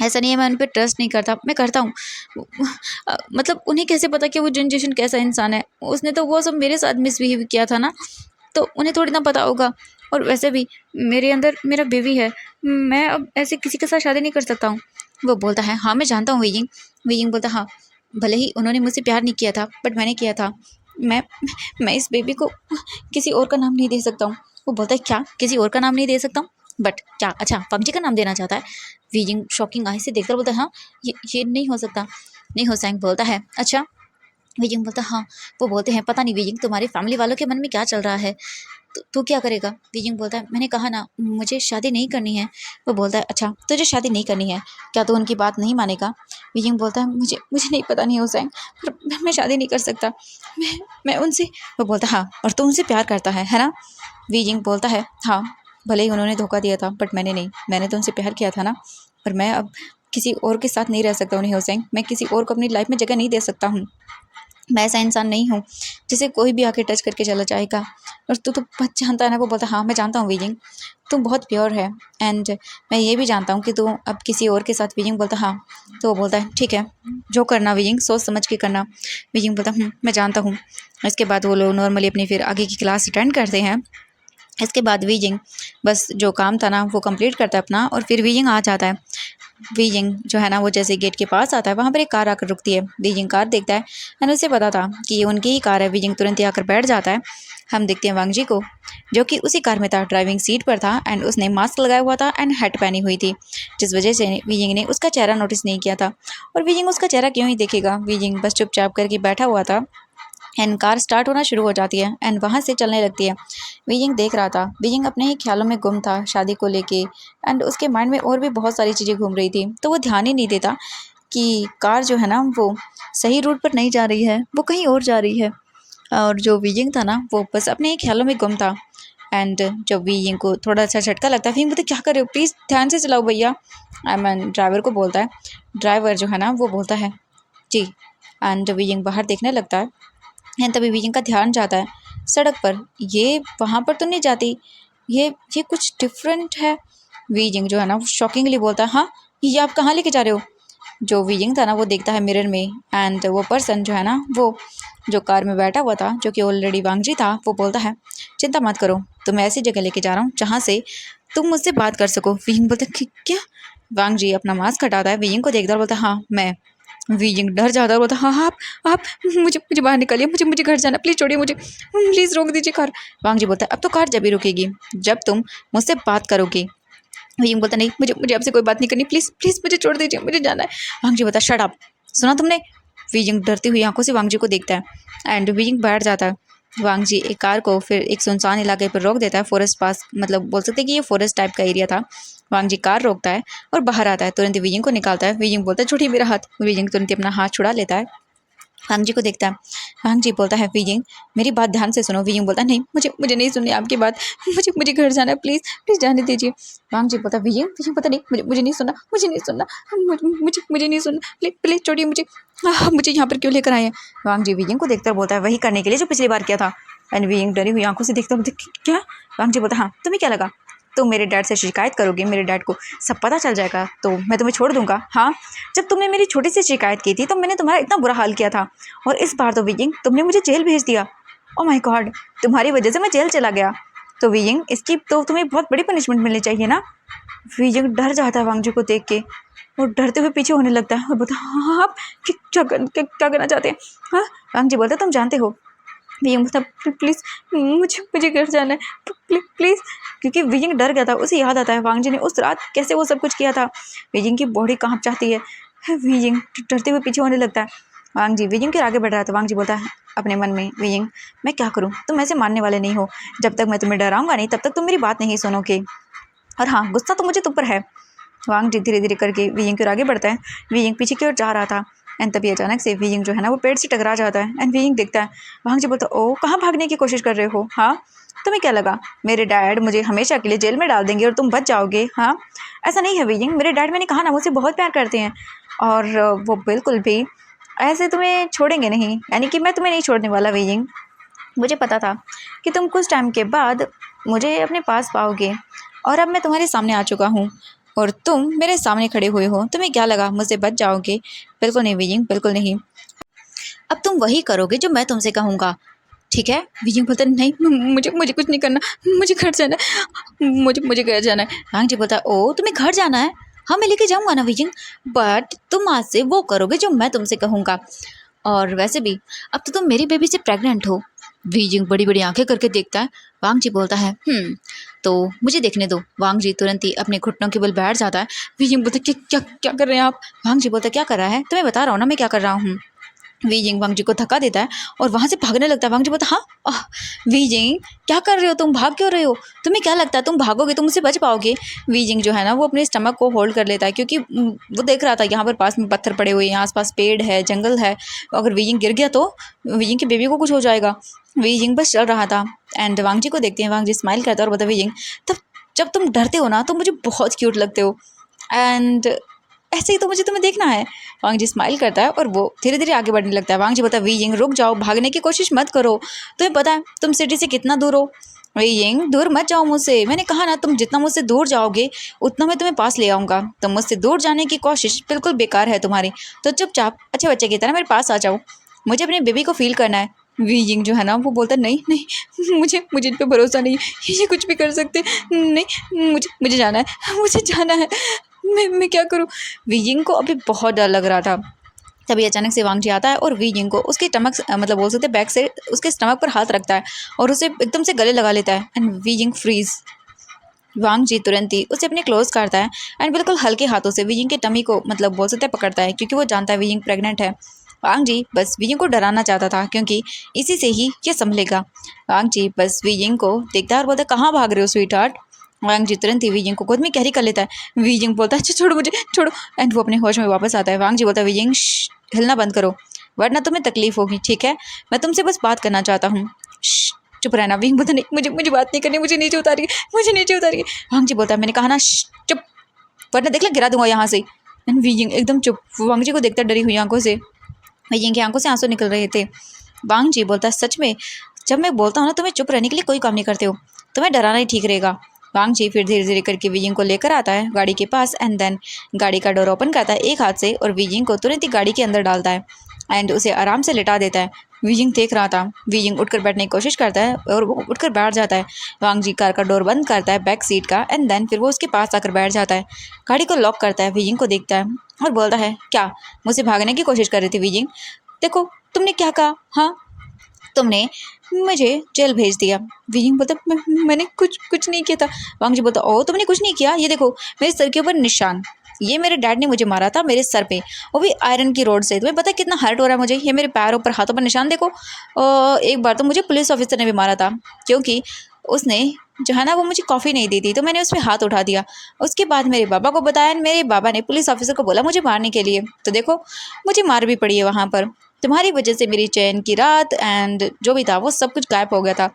ऐसा नहीं है मैं उन पर ट्रस्ट नहीं करता, मैं करता हूँ। मतलब उन्हें कैसे पता कि वो जिनजूशन कैसा इंसान है, उसने तो वो सब मेरे साथ मिसबिहेव किया था ना, तो उन्हें थोड़ी ना पता होगा। और वैसे भी मेरे अंदर मेरा बेबी है, मैं अब ऐसे किसी के साथ शादी नहीं कर सकता हूँ। वो बोलता है हाँ मैं जानता हूँ विजिंग। विजिंग बोलता हाँ भले ही उन्होंने मुझसे प्यार नहीं किया था बट मैंने किया था, मैं इस बेबी को किसी और का नाम नहीं दे सकता हूँ। वो बोलता है क्या किसी और का नाम नहीं दे सकता हूँ, बट क्या अच्छा पंकजी का नाम देना चाहता है। विजिंग शॉकिंग आई से देखकर बोलता है हाँ ये नहीं हो सकता। नहीं हो सैंग बोलता है अच्छा। विजिंग बोलता हाँ। वो बोलते हैं पता नहीं विजिंग तुम्हारी फैमिली वालों के मन में क्या चल रहा है, तो क्या करेगा? बीजिंग बोलता है मैंने कहा ना मुझे शादी नहीं करनी है। वो बोलता है अच्छा तुझे शादी नहीं करनी है, क्या तू उनकी बात नहीं मानेगा? बीजिंग बोलता है मुझे मुझे नहीं पता नहीं हुसैन, पर मैं शादी नहीं कर सकता, मैं उनसे। वो बोलता है हाँ, और तू उनसे प्यार करता है ना? बीजिंग बोलता है हाँ, भले ही उन्होंने धोखा दिया था बट मैंने नहीं, मैंने तो उनसे प्यार किया था ना। और मैं अब किसी और के साथ नहीं रह सकता उन्हें हुसैन, मैं किसी और को अपनी लाइफ में जगह नहीं दे सकता हूँ। मैं ऐसा इंसान नहीं हूँ जिसे कोई भी आके टच करके चला जाएगा। और तू तो बहुत जानता है ना। वो बोलता है हाँ मैं जानता हूँ बीजिंग, तुम बहुत प्योर है, एंड मैं ये भी जानता हूँ कि तू अब किसी और के साथ। बीजिंग बोलता हाँ। तो वो बोलता है ठीक है जो करना बीजिंग सोच समझ के करना। बीजिंग बोलता मैं जानता हूँ। इसके बाद वो लोग नॉर्मली अपनी फिर आगे की क्लास अटेंड करते हैं। इसके बाद बीजिंग बस जो काम था ना वो कंप्लीट करता है अपना, और फिर बीजिंग आ जाता है। बीजिंग जो है ना वो जैसे गेट के पास आता है वहाँ पर एक कार आकर रुकती है। बीजिंग कार देखता है एंड उसे पता था कि ये उनकी ही कार है। बीजिंग तुरंत ही आकर बैठ जाता है। हम देखते हैं वांगजी को जो कि उसी कार में था, ड्राइविंग सीट पर था, एंड उसने मास्क लगाया हुआ था एंड हैट पहनी हुई थी, जिस वजह से बीजिंग ने उसका चेहरा नोटिस नहीं किया था। और बीजिंग उसका चेहरा क्यों ही देखेगा, बीजिंग बस चुपचाप करके बैठा हुआ था। एंड कार स्टार्ट होना शुरू हो जाती है एंड वहाँ से चलने लगती है। बीजिंग देख रहा था, बीजिंग अपने ही ख्यालों में गुम था शादी को लेके, एंड उसके माइंड में और भी बहुत सारी चीज़ें घूम रही थी, तो वो ध्यान ही नहीं देता कि कार जो है ना वो सही रूट पर नहीं जा रही है, वो कहीं और जा रही है। और जो बीजिंग था ना वो बस अपने ही ख्यालों में गुम था। एंड जब बीजिंग को थोड़ा सा झटका लगता है, बीजिंग बोलते क्या कर रहे हो, प्लीज़ ध्यान से चलाओ भैया। आई मीन ड्राइवर को बोलता है। ड्राइवर जो है ना वो बोलता है जी। एंड जब बीजिंग बाहर देखने लगता है एंड तभी बीजिंग का ध्यान जाता है सड़क पर, ये वहाँ पर तो नहीं जाती, ये कुछ डिफरेंट है। बीजिंग जो है ना वो शॉकिंगली बोलता है हाँ ये आप कहाँ लेके जा रहे हो? जो बीजिंग था ना वो देखता है मिरर में, एंड वो पर्सन जो है ना वो जो कार में बैठा हुआ था जो कि ऑलरेडी वांगजी था, वो बोलता है चिंता मत करो, तो मैं ऐसी जगह लेके जा रहा हूँ जहाँ से तुम मुझसे बात कर सको। बीजिंग बोलता है क्या? वांगजी अपना मास्क हटाता है, बीजिंग को देखता है, बोलता है हाँ मैं। बीजिंग डर जाता है, बोलता हाँ हाँ आप मुझे मुझे बाहर निकालिए, मुझे घर जाना, प्लीज़ छोड़िए मुझे, प्लीज़ रोक दीजिए कार। वांगजी बोलता है अब तो कार जब भी रुकेगी जब तुम मुझसे बात करोगे। बीजिंग बोलता नहीं मुझे मुझे आपसे कोई बात नहीं करनी, प्लीज़ प्लीज़ मुझे छोड़ दीजिए, मुझे जाना है। वांगजी बोलता शट अप, सुना तुमने? बीजिंग डरती हुई आंखों से वांगजी को देखता है एंड बीजिंग बैठ जाता है। वांगजी एक कार को फिर एक सुनसान इलाके पर रोक देता है, फॉरेस्ट पास, मतलब बोल सकते हैं कि ये फॉरेस्ट टाइप का एरिया था। वांगजी कार रोकता है और बाहर आता है, तुरंत ही बीजिंग को निकालता है। बीजिंग बोलता है छूटिए मेरा हाथ। बीजिंग तुरंत ही अपना हाथ छुड़ा लेता है। वांगजी को देखता है। वांगजी बोलता है बीजिंग मेरी बात ध्यान से सुनो। बीजिंग बोलता है नहीं मुझे मुझे नहीं सुननी आपकी बात, मुझे घर जाना है, प्लीज़ प्लीज़ जाने दीजिए। वांगजी बोलता है बीजिंग पता नहीं मुझे नहीं सुनना, मुझे नहीं सुनना, प्लीज़ प्लीज़ छोड़िए मुझे, मुझे यहाँ पर क्यों लेकर आए हैं? वांगजी बीजिंग को देखकर बोलता है वही करने के लिए जो पिछली बार किया था। एंड बीजिंग डरी हुई आंखों से देखता बोलते क्या? वांगजी बोलता हाँ तुम्हें क्या लगा तुम मेरे डैड से शिकायत करोगे, मेरे डैड को सब पता चल जाएगा तो मैं तुम्हें छोड़ दूंगा? हाँ, जब तुमने मेरी छोटी सी शिकायत की थी तो मैंने तुम्हारा इतना बुरा हाल किया था, और इस बार तो बीजिंग तुमने मुझे जेल भेज दिया। ओ माय गॉड, तुम्हारी वजह से मैं जेल चला गया, तो बीजिंग इसकी तो तुम्हें बहुत बड़ी पनिशमेंट मिलनी चाहिए ना। बीजिंग डर जाता है वांगजी को देख के, और डरते हुए पीछे होने लगता है और बोलता हाँ आप क्या करना चाहते हैं? हाँ, वांगजी बोलता तुम जानते हो। बीजिंग बोलता प्लीज़ मुझे घर जाना है, प्लीज़। क्योंकि बीजिंग डर गया था, उसे याद आता है वांगजी ने उस रात कैसे वो सब कुछ किया था। बीजिंग की बॉडी कांप जाती है, बीजिंग डरते हुए पीछे होने लगता है। वांगजी बीजिंग के आगे बढ़ रहा था। वांगजी बोलता है अपने मन में बीजिंग मैं क्या करूँ, तुम ऐसे मानने वाले नहीं हो, जब तक मैं तुम्हें डराऊंगा नहीं तब तक तुम मेरी बात नहीं सुनोगे, और हाँ गुस्सा तो मुझे तुम पर है। वांगजी धीरे धीरे करके बीजिंग की ओर आगे बढ़ता है। बीजिंग पीछे की ओर जा रहा था एंड तभी अचानक से बीजिंग जो है ना वो पेड़ से टकरा जाता है एंड बीजिंग देखता है। वांगजी बोलता ओ कहाँ भागने की कोशिश कर रहे हो? हाँ, तुम्हें क्या लगा मेरे डैड मुझे हमेशा के लिए जेल में डाल देंगे और तुम बच जाओगे? हाँ, ऐसा नहीं है बीजिंग, मेरे डैड मैंने कहा ना मुझसे बहुत प्यार करते हैं, और वो बिल्कुल भी ऐसे तुम्हें छोड़ेंगे नहीं, यानी कि मैं तुम्हें नहीं छोड़ने वाला बीजिंग। मुझे पता था कि तुम कुछ टाइम के बाद मुझे अपने पास पाओगे, और अब मैं तुम्हारे सामने आ चुका हूँ और तुम मेरे सामने खड़े हुए हो, तुम्हें क्या लगा मुझसे बच जाओगे? बिल्कुल नहीं बीजिंग, बिल्कुल नहीं। अब तुम वही करोगे जो मैं तुमसे कहूँगा, ठीक है? बीजिंग बोलता नहीं मुझे कुछ नहीं करना, मुझे घर जाना है, मुझे घर जाना है। वांगजी बोलता ओ तुम्हें घर जाना है? हाँ मैं लेके जाऊँगा ना बीजिंग, बट तुम आज से वो करोगे जो मैं तुमसे कहूँगा, और वैसे भी अब तो तुम मेरी बेबी से प्रेग्नेंट हो। बीजिंग बड़ी बड़ी आंखें करके देखता है। वांगजी बोलता है तो मुझे देखने दो। वांगजी तुरंत ही अपने घुटनों के बल बैठ जाता है। बीजिंग बोलता है क्या क्या क्या कर रहे हैं आप? वांगजी बोलता क्या कर रहा है, तुम्हें बता रहा हूँ ना मैं क्या कर रहा हूँ। वीजिंग वांग जी को धक्का देता है और वहाँ से भागने लगता है। वांग जी बोलता है हाँ वीजिंग क्या कर रहे हो तुम, भाग क्यों रहे हो, तुम्हें क्या लगता है तुम भागोगे तुम मुझसे बच पाओगे। वीजिंग जो है ना वो अपने स्टमक को होल्ड कर लेता है क्योंकि वो देख रहा था यहाँ पर पास में पत्थर पड़े हुए हैं, आसपास पेड़ है, जंगल है, अगर वीजिंग गिर गया तो वीजिंग की बेबी को कुछ हो जाएगा। वीजिंग बस चल रहा था एंड वांग जी को देखते हैं, वांग जी स्माइल करता है और बोलता है वीजिंग तब जब तुम डरते हो ना तो मुझे बहुत क्यूट लगते हो एंड ऐसे ही तो मुझे तुम्हें देखना है। वांग जी स्माइल करता है और वो धीरे धीरे आगे बढ़ने लगता है। वांग जी बोलता है वीजिंग रुक जाओ, भागने की कोशिश मत करो, तुम्हें पता है तुम सिटी से कितना दूर हो। वीजिंग दूर मत जाओ मुझसे, मैंने कहा ना तुम जितना मुझसे दूर जाओगे उतना मैं तुम्हें पास ले आऊँगा, तुम मुझसे दूर जाने की कोशिश बिल्कुल बेकार है तुम्हारी, तो चुपचाप अच्छे बच्चे की तरह मेरे पास आ जाओ, मुझे अपने बेबी को फील करना है। वीजिंग जो है ना वो बोलता नहीं नहीं मुझे मुझे इन पे भरोसा नहीं, ये कुछ भी कर सकते नहीं, मुझे जाना है, मुझे जाना है, मैं क्या करूँ। वीजिंग को अभी बहुत डर लग रहा था। तभी अचानक से वांग जी आता है और वीजिंग को उसके स्टमक मतलब बोल सकते बैक से उसके स्टमक पर हाथ रखता है और उसे एकदम से गले लगा लेता है एंड वीजिंग फ्रीज। वांग जी तुरंत ही उसे अपने क्लोज करता है एंड बिल्कुल हल्के हाथों से वीजिंग के टमी को मतलब बोल सकते पकड़ता है क्योंकि वो जानता है वीजिंग प्रेग्नेंट है। वांग जी बस वीजिंग को डराना चाहता था क्योंकि इसी से ही ये संभलेगा। वांग जी बस वीजिंग को देखता है और बोलता है कहाँ भाग रहे हो स्वीट हार्ट। वांग जी तुरंत ही वीजिंग को गोद में कैरी कर लेता है। वीजिंग बोलता है अच्छा छोड़ो मुझे छोड़ो एंड वो अपने होश में वापस आता है। वांग जी बोलता है वीजिंग हिलना बंद करो वरना तुम्हें तकलीफ होगी, ठीक है, मैं तुमसे बस बात करना चाहता हूँ, चुप रहना। वीजिंग बोलता नहीं मुझे मुझे बात नहीं करनी, मुझे नीचे उतारिए, मुझे नीचे उतारिए। वांग जी बोलता है मैंने कहा ना चुप, वरना देख ले गिरा दूंगा यहाँ से। एंड वीजिंग एकदम चुप वांग जी को देखता डरी हुई आंखों से। वीजिंग की आंखों से आंसू निकल रहे थे। वांग जी बोलता है सच में जब मैं बोलता हूँ ना तुम्हें चुप रहने के लिए कोई काम नहीं करते हो, तुम्हें डराना ही ठीक रहेगा। वांग जी फिर धीरे धीरे करके वीजिंग को लेकर आता है गाड़ी के पास एंड देन गाड़ी का डोर ओपन करता है एक हाथ से और वीजिंग को तुरंत ही गाड़ी के अंदर डालता है एंड उसे आराम से लिटा देता है। वीजिंग देख रहा था। वीजिंग उठकर बैठने की कोशिश करता है और वो उठकर बैठ जाता है। वांग जी कार का डोर बंद करता है बैक सीट का एंड देन फिर वो उसके पास आकर बैठ जाता है, गाड़ी को लॉक करता है, वीजिंग को देखता है और बोलता है क्या मुझसे भागने की कोशिश कर रही थी वीजिंग, देखो तुमने क्या कहा, हाँ तुमने मुझे जेल भेज दिया। वीजिंग बोलता मैंने कुछ नहीं किया था। वांग जी बोलता ओ तुमने कुछ नहीं किया, ये देखो मेरे सर के ऊपर निशान, ये मेरे डैड ने मुझे मारा था मेरे सर पे, वो भी आयरन की रोड से, तुम्हें पता है कितना हर्ट हो रहा है मुझे, ये मेरे पैरों पर हाथों पर निशान देखो। एक बार तो मुझे पुलिस ऑफिसर ने भी मारा था क्योंकि उसने जो है ना वो मुझे कॉफ़ी नहीं दी थी तो मैंने उसमें हाथ उठा दिया, उसके बाद मेरे पापा को बताया, मेरे पापा ने पुलिस ऑफिसर को बोला मुझे मारने के लिए, तो देखो मुझे मार भी पड़ी है वहाँ पर, तुम्हारी वजह से मेरी चैन की रात एंड जो भी था वो सब कुछ गायब हो गया था।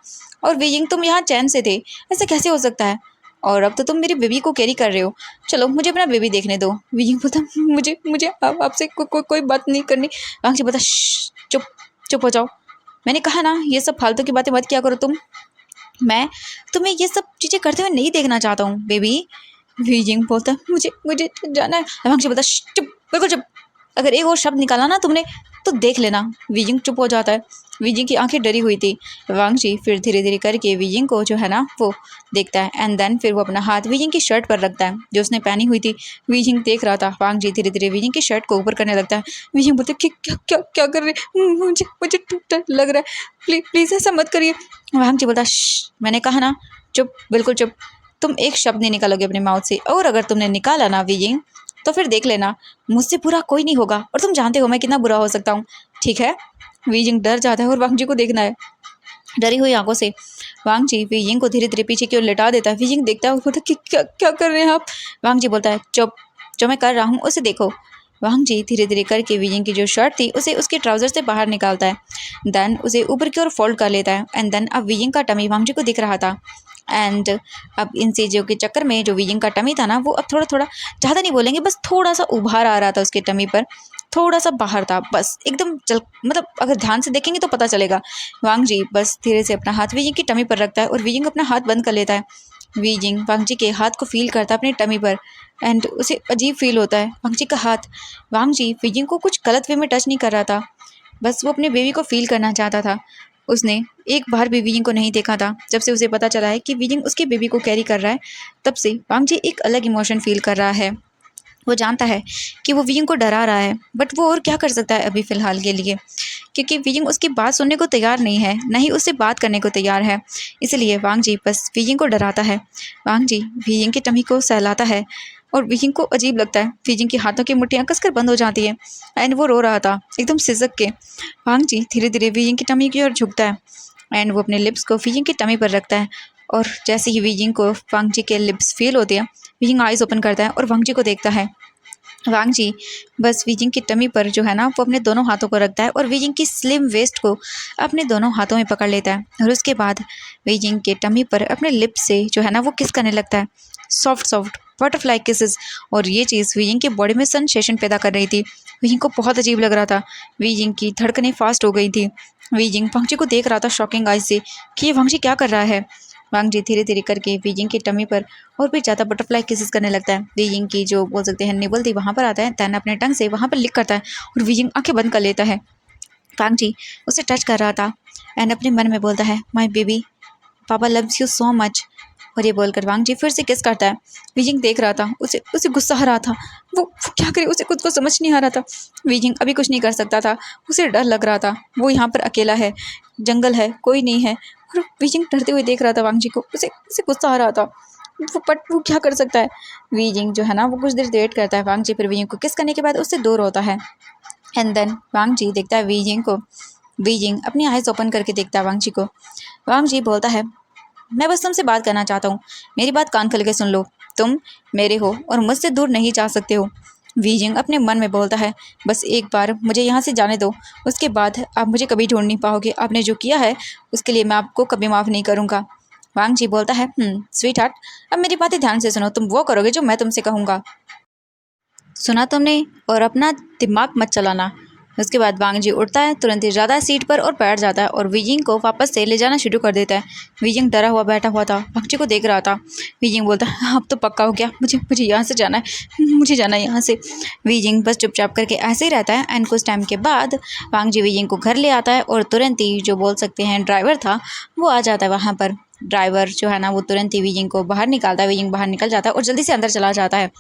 और वीजिंग तुम यहाँ चैन से थे, ऐसे कैसे हो सकता है, और अब तो तुम मेरी बेबी को कैरी कर रहे हो, चलो मुझे अपना बेबी देखने दो। वीजिंग बोलता मुझे मुझे आपसे कोई बात नहीं करनी। वांग जी बोलता चुप चुप हो जाओ, मैंने कहा ना ये सब फालतू की बातें मत किया करो तुम, मैं तुम्हें ये सब चीज़ें करते हुए नहीं देखना चाहता हूँ बेबी। वीजिंग बोलता मुझे मुझे जाना है। वांग जी बोलता चुप बिल्कुल चुप, अगर एक और शब्द निकाला ना तुमने तो देख लेना। वीजिंग चुप हो जाता है। वीजिंग की आंखें डरी हुई थी। वांग जी फिर धीरे धीरे करके वीजिंग को जो है ना वो देखता है एंड देन फिर वो अपना हाथ वीजिंग की शर्ट पर रखता है जो उसने पहनी हुई थी। वीजिंग देख रहा था। वांग जी धीरे धीरे वीजिंग की शर्ट को ऊपर करने लगता है। वीजिंग बोलते क्या क्या क्या क्या कर रहे, मुझे मुझे डर लग रहा है, प्लीज़ प्लीज़ ऐसा मत करिए। वांग जी बोलता मैंने कहा ना चुप बिल्कुल चुप, तुम एक शब्द नहीं निकालोगे अपने माउथ से, और अगर तुमने निकाला ना वीजिंग तो फिर देख लेना मुझसे बुरा कोई नहीं होगा, और तुम जानते हो मैं कितना बुरा हो सकता हूँ, ठीक है। वीजिंग डर जाता है और वांग जी को देखना है डरी हुई आंखों से। वांग जी वीजिंग को धीरे धीरे पीछे की ओर लेटा देता है। वीजिंग देखता है और बोलता है क्या क्या कर रहे हैं आप। वांग जी बोलता है चुप, जो मैं कर रहा हूँ उसे देखो। वांग जी धीरे धीरे करके वीजिंग की जो शर्ट थी उसे उसके ट्राउजर से बाहर निकालता है, देन उसे ऊपर की ओर फोल्ड कर लेता है एंड देन अब वीजिंग का टमी वांग जी को दिख रहा था। एंड अब इन चीज़ों के चक्कर में जो वीजिंग का टमी था ना वो अब थोड़ा थोड़ा, ज़्यादा नहीं बोलेंगे, बस थोड़ा सा उभार आ रहा था उसके टमी पर, थोड़ा सा बाहर था बस, एकदम चल मतलब अगर ध्यान से देखेंगे तो पता चलेगा। वांग जी बस धीरे से अपना हाथ वीजिंग की टमी पर रखता है और वीजिंग अपना हाथ बंद कर लेता है। वीजिंग वांग जी के हाथ को फील करता है अपनी टमी पर एंड उसे अजीब फील होता है वांग जी का हाथ। वांग जी वीजिंग को कुछ गलत वे में टच नहीं कर रहा था, बस वो अपने बेबी को फील करना चाहता था। उसने एक बार भी वीजिंग को नहीं देखा था। जब से उसे पता चला है कि वीजिंग उसके बेबी को कैरी कर रहा है तब से वांग जी एक अलग इमोशन फील कर रहा है। वो जानता है कि वो वीजिंग को डरा रहा है बट वो और क्या कर सकता है अभी फ़िलहाल के लिए, क्योंकि वीजिंग उसकी बात सुनने को तैयार नहीं है, ना ही उससे बात करने को तैयार है। इसलिए वांग जी बस वीजिंग को डराता है। वांग जी वीजिंग की टमी को सहलाता है और वीजिंग को अजीब लगता है। वीजिंग की हाथों की मुट्ठियाँ कसकर बंद हो जाती है एंड वो रो रहा था एकदम सिसक के। वांग जी धीरे धीरे वीजिंग की टमी की ओर झुकता है एंड वो अपने लिप्स को वीजिंग की टमी पर रखता है। और जैसे ही वीजिंग को वांग जी के लिप्स फील होते हैं, वीजिंग आइज ओपन करता है और वांग जी को देखता है। वांग जी बस वीजिंग की टमी पर जो है ना वो अपने दोनों हाथों को रखता है और वीजिंग की स्लिम वेस्ट को अपने दोनों हाथों में पकड़ लेता है और उसके बाद वीजिंग के टमी पर अपने लिप्स से जो है ना वो किस करने लगता है, सॉफ्ट सॉफ्ट बटरफ्लाई किसेस। और ये चीज़ वीजिंग के बॉडी में सेंसेशन पैदा कर रही थी। वीजिंग को बहुत अजीब लग रहा था। वीजिंग की धड़कनें फास्ट हो गई थी। वीजिंग वांग जी को देख रहा था शॉकिंग आइज से कि ये वांग जी क्या कर रहा है। वांग जी धीरे धीरे करके वीजिंग की टमी पर और भी ज़्यादा बटरफ्लाई किसेस करने लगता है। वीजिंग की जो बोल सकते हैं निबल थी वहाँ पर आता है, दैन अपने टंग से वहाँ पर लिक करता है और वीजिंग आंखें बंद कर लेता है। वांग जी उसे टच कर रहा था एंड अपने मन में बोलता है, माय बेबी पापा लव्स यू सो मच। और ये बोलकर वांग जी फिर से किस करता है। वीजिंग देख रहा था, उसे उसे गुस्सा आ रहा था। वो क्या करे, उसे खुद को समझ नहीं आ रहा था। वीजिंग अभी कुछ नहीं कर सकता था, उसे डर लग रहा था। वो यहाँ पर अकेला है, जंगल है, कोई नहीं है और वीजिंग डरते हुए देख रहा था वांग जी को। उसे उसे गुस्सा आ रहा था बट वो क्या कर सकता है। वीजिंग जो है ना वो कुछ देर वेट करता है। वांग जी फिर वीजिंग को किस करने के बाद उससे दूर होता है एंड देन वांग जी देखता है वीजिंग को। वीजिंग अपनी आइज ओपन करके देखता है वांग जी को। वांग जी बोलता है, मैं बस तुमसे बात करना चाहता हूँ, मेरी बात कान खोल के सुन लो। तुम मेरे हो और मुझसे दूर नहीं जा सकते हो। वीजिंग अपने मन में बोलता है, बस एक बार मुझे यहाँ से जाने दो, उसके बाद आप मुझे कभी ढूंढ नहीं पाओगे। आपने जो किया है उसके लिए मैं आपको कभी माफ़ नहीं करूँगा। वांग जी बोलता है, स्वीट हार्ट, अब मेरी बातें ध्यान से सुनो। तुम वो करोगे जो मैं तुमसे कहूँगा, सुना तुमने, और अपना दिमाग मत चलाना। उसके बाद वांग जी उठता है, तुरंत ही ज़्यादा सीट पर और बैठ जाता है और वीजिंग को वापस से ले जाना शुरू कर देता है। वीजिंग डरा हुआ बैठा हुआ था, वांग जी को देख रहा था। वीजिंग बोलता है, अब तो पक्का हो गया, मुझे मुझे यहाँ से जाना है, मुझे जाना है यहाँ से। वीजिंग बस चुपचाप करके ऐसे ही रहता है एंड कुछ टाइम के बाद वांग जी वीजिंग को घर ले आता है और तुरंत ही जो बोल सकते हैं ड्राइवर था वो आ जाता है वहाँ पर। ड्राइवर जो है ना वो तुरंत ही वीजिंग को बाहर निकालता है। वीजिंग बाहर निकल जाता है और जल्दी से अंदर चला जाता है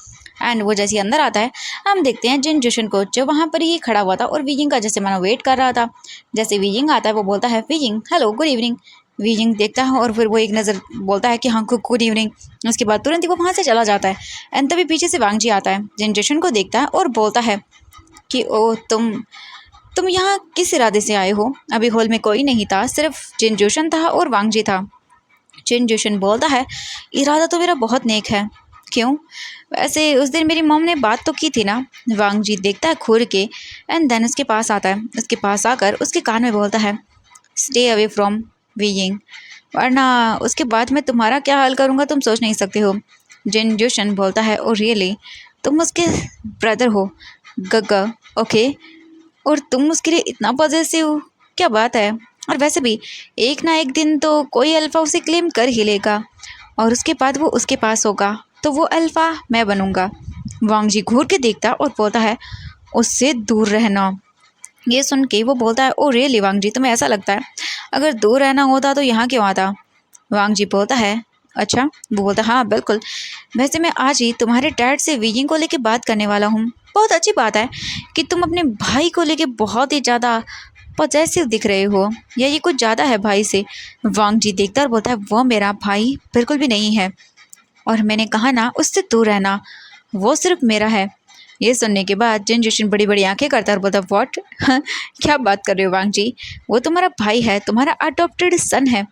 एंड वो जैसे ही अंदर आता है हम देखते हैं जिन जोशन को, जो वहाँ पर ही खड़ा हुआ था और वीजिंग का जैसे मानो वेट कर रहा था। जैसे वीजिंग आता है वो बोलता है, wheezing hello good evening. Wheezing देखता है और फिर वो एक नज़र बोलता है कि हाँ गुड इवनिंग। उसके बाद तुरंत ही वो वहाँ से चला जाता है एंड तभी पीछे से वांग जी आता है, जिन जोशन को देखता है और बोलता है कि ओ तुम यहाँ किस इरादे से आए हो। अभी हॉल में कोई नहीं था, सिर्फ जिन जोशन था और वांग जी था। जिन जोशन बोलता है, इरादा तो मेरा बहुत नेक है। क्यों? वैसे उस दिन मेरी मॉम ने बात तो की थी ना। वांग जी देखता है घूर के एंड देन उसके पास आता है। उसके पास आकर उसके कान में बोलता है, स्टे अवे फ्रॉम वीइंग, वरना उसके बाद मैं तुम्हारा क्या हाल करूँगा तुम सोच नहीं सकते हो। जिन जोशन बोलता है, ओ रियली, तुम उसके ब्रदर हो गग्गा, ओके, और तुम उसके लिए इतना पॉजिटिव हो, क्या बात है। और वैसे भी एक ना एक दिन तो कोई अल्फ़ा उसे क्लेम कर ही लेगा और उसके बाद वो उसके पास होगा, तो वो अल्फ़ा मैं बनूंगा। वांग जी घूर के देखता और बोलता है, उससे दूर रहना। ये सुन के वो बोलता है, ओ रियली वांग जी, तुम्हें ऐसा लगता है? अगर दूर रहना होता तो यहाँ क्यों आता? वांग जी बोलता है, अच्छा। वो बोलता है, हाँ बिल्कुल, वैसे मैं आज ही तुम्हारे डैड से वीजिंग को लेके बात करने वाला हूँ। बहुत अच्छी बात है कि तुम अपने भाई को लेके बहुत ही ज़्यादा पॉजेसिव दिख रहे हो, या ये कुछ ज़्यादा है भाई से। वांग जी देखता और बोलता है, वो मेरा भाई बिल्कुल भी नहीं है और मैंने कहा ना उससे दूर रहना, वो सिर्फ मेरा है। ये सुनने के बाद जिन जोशन बड़ी बड़ी आंखें करता और बोलता, व्हाट क्या बात कर रहे हो वांग जी, वो तुम्हारा भाई है, तुम्हारा अडॉप्टेड सन है।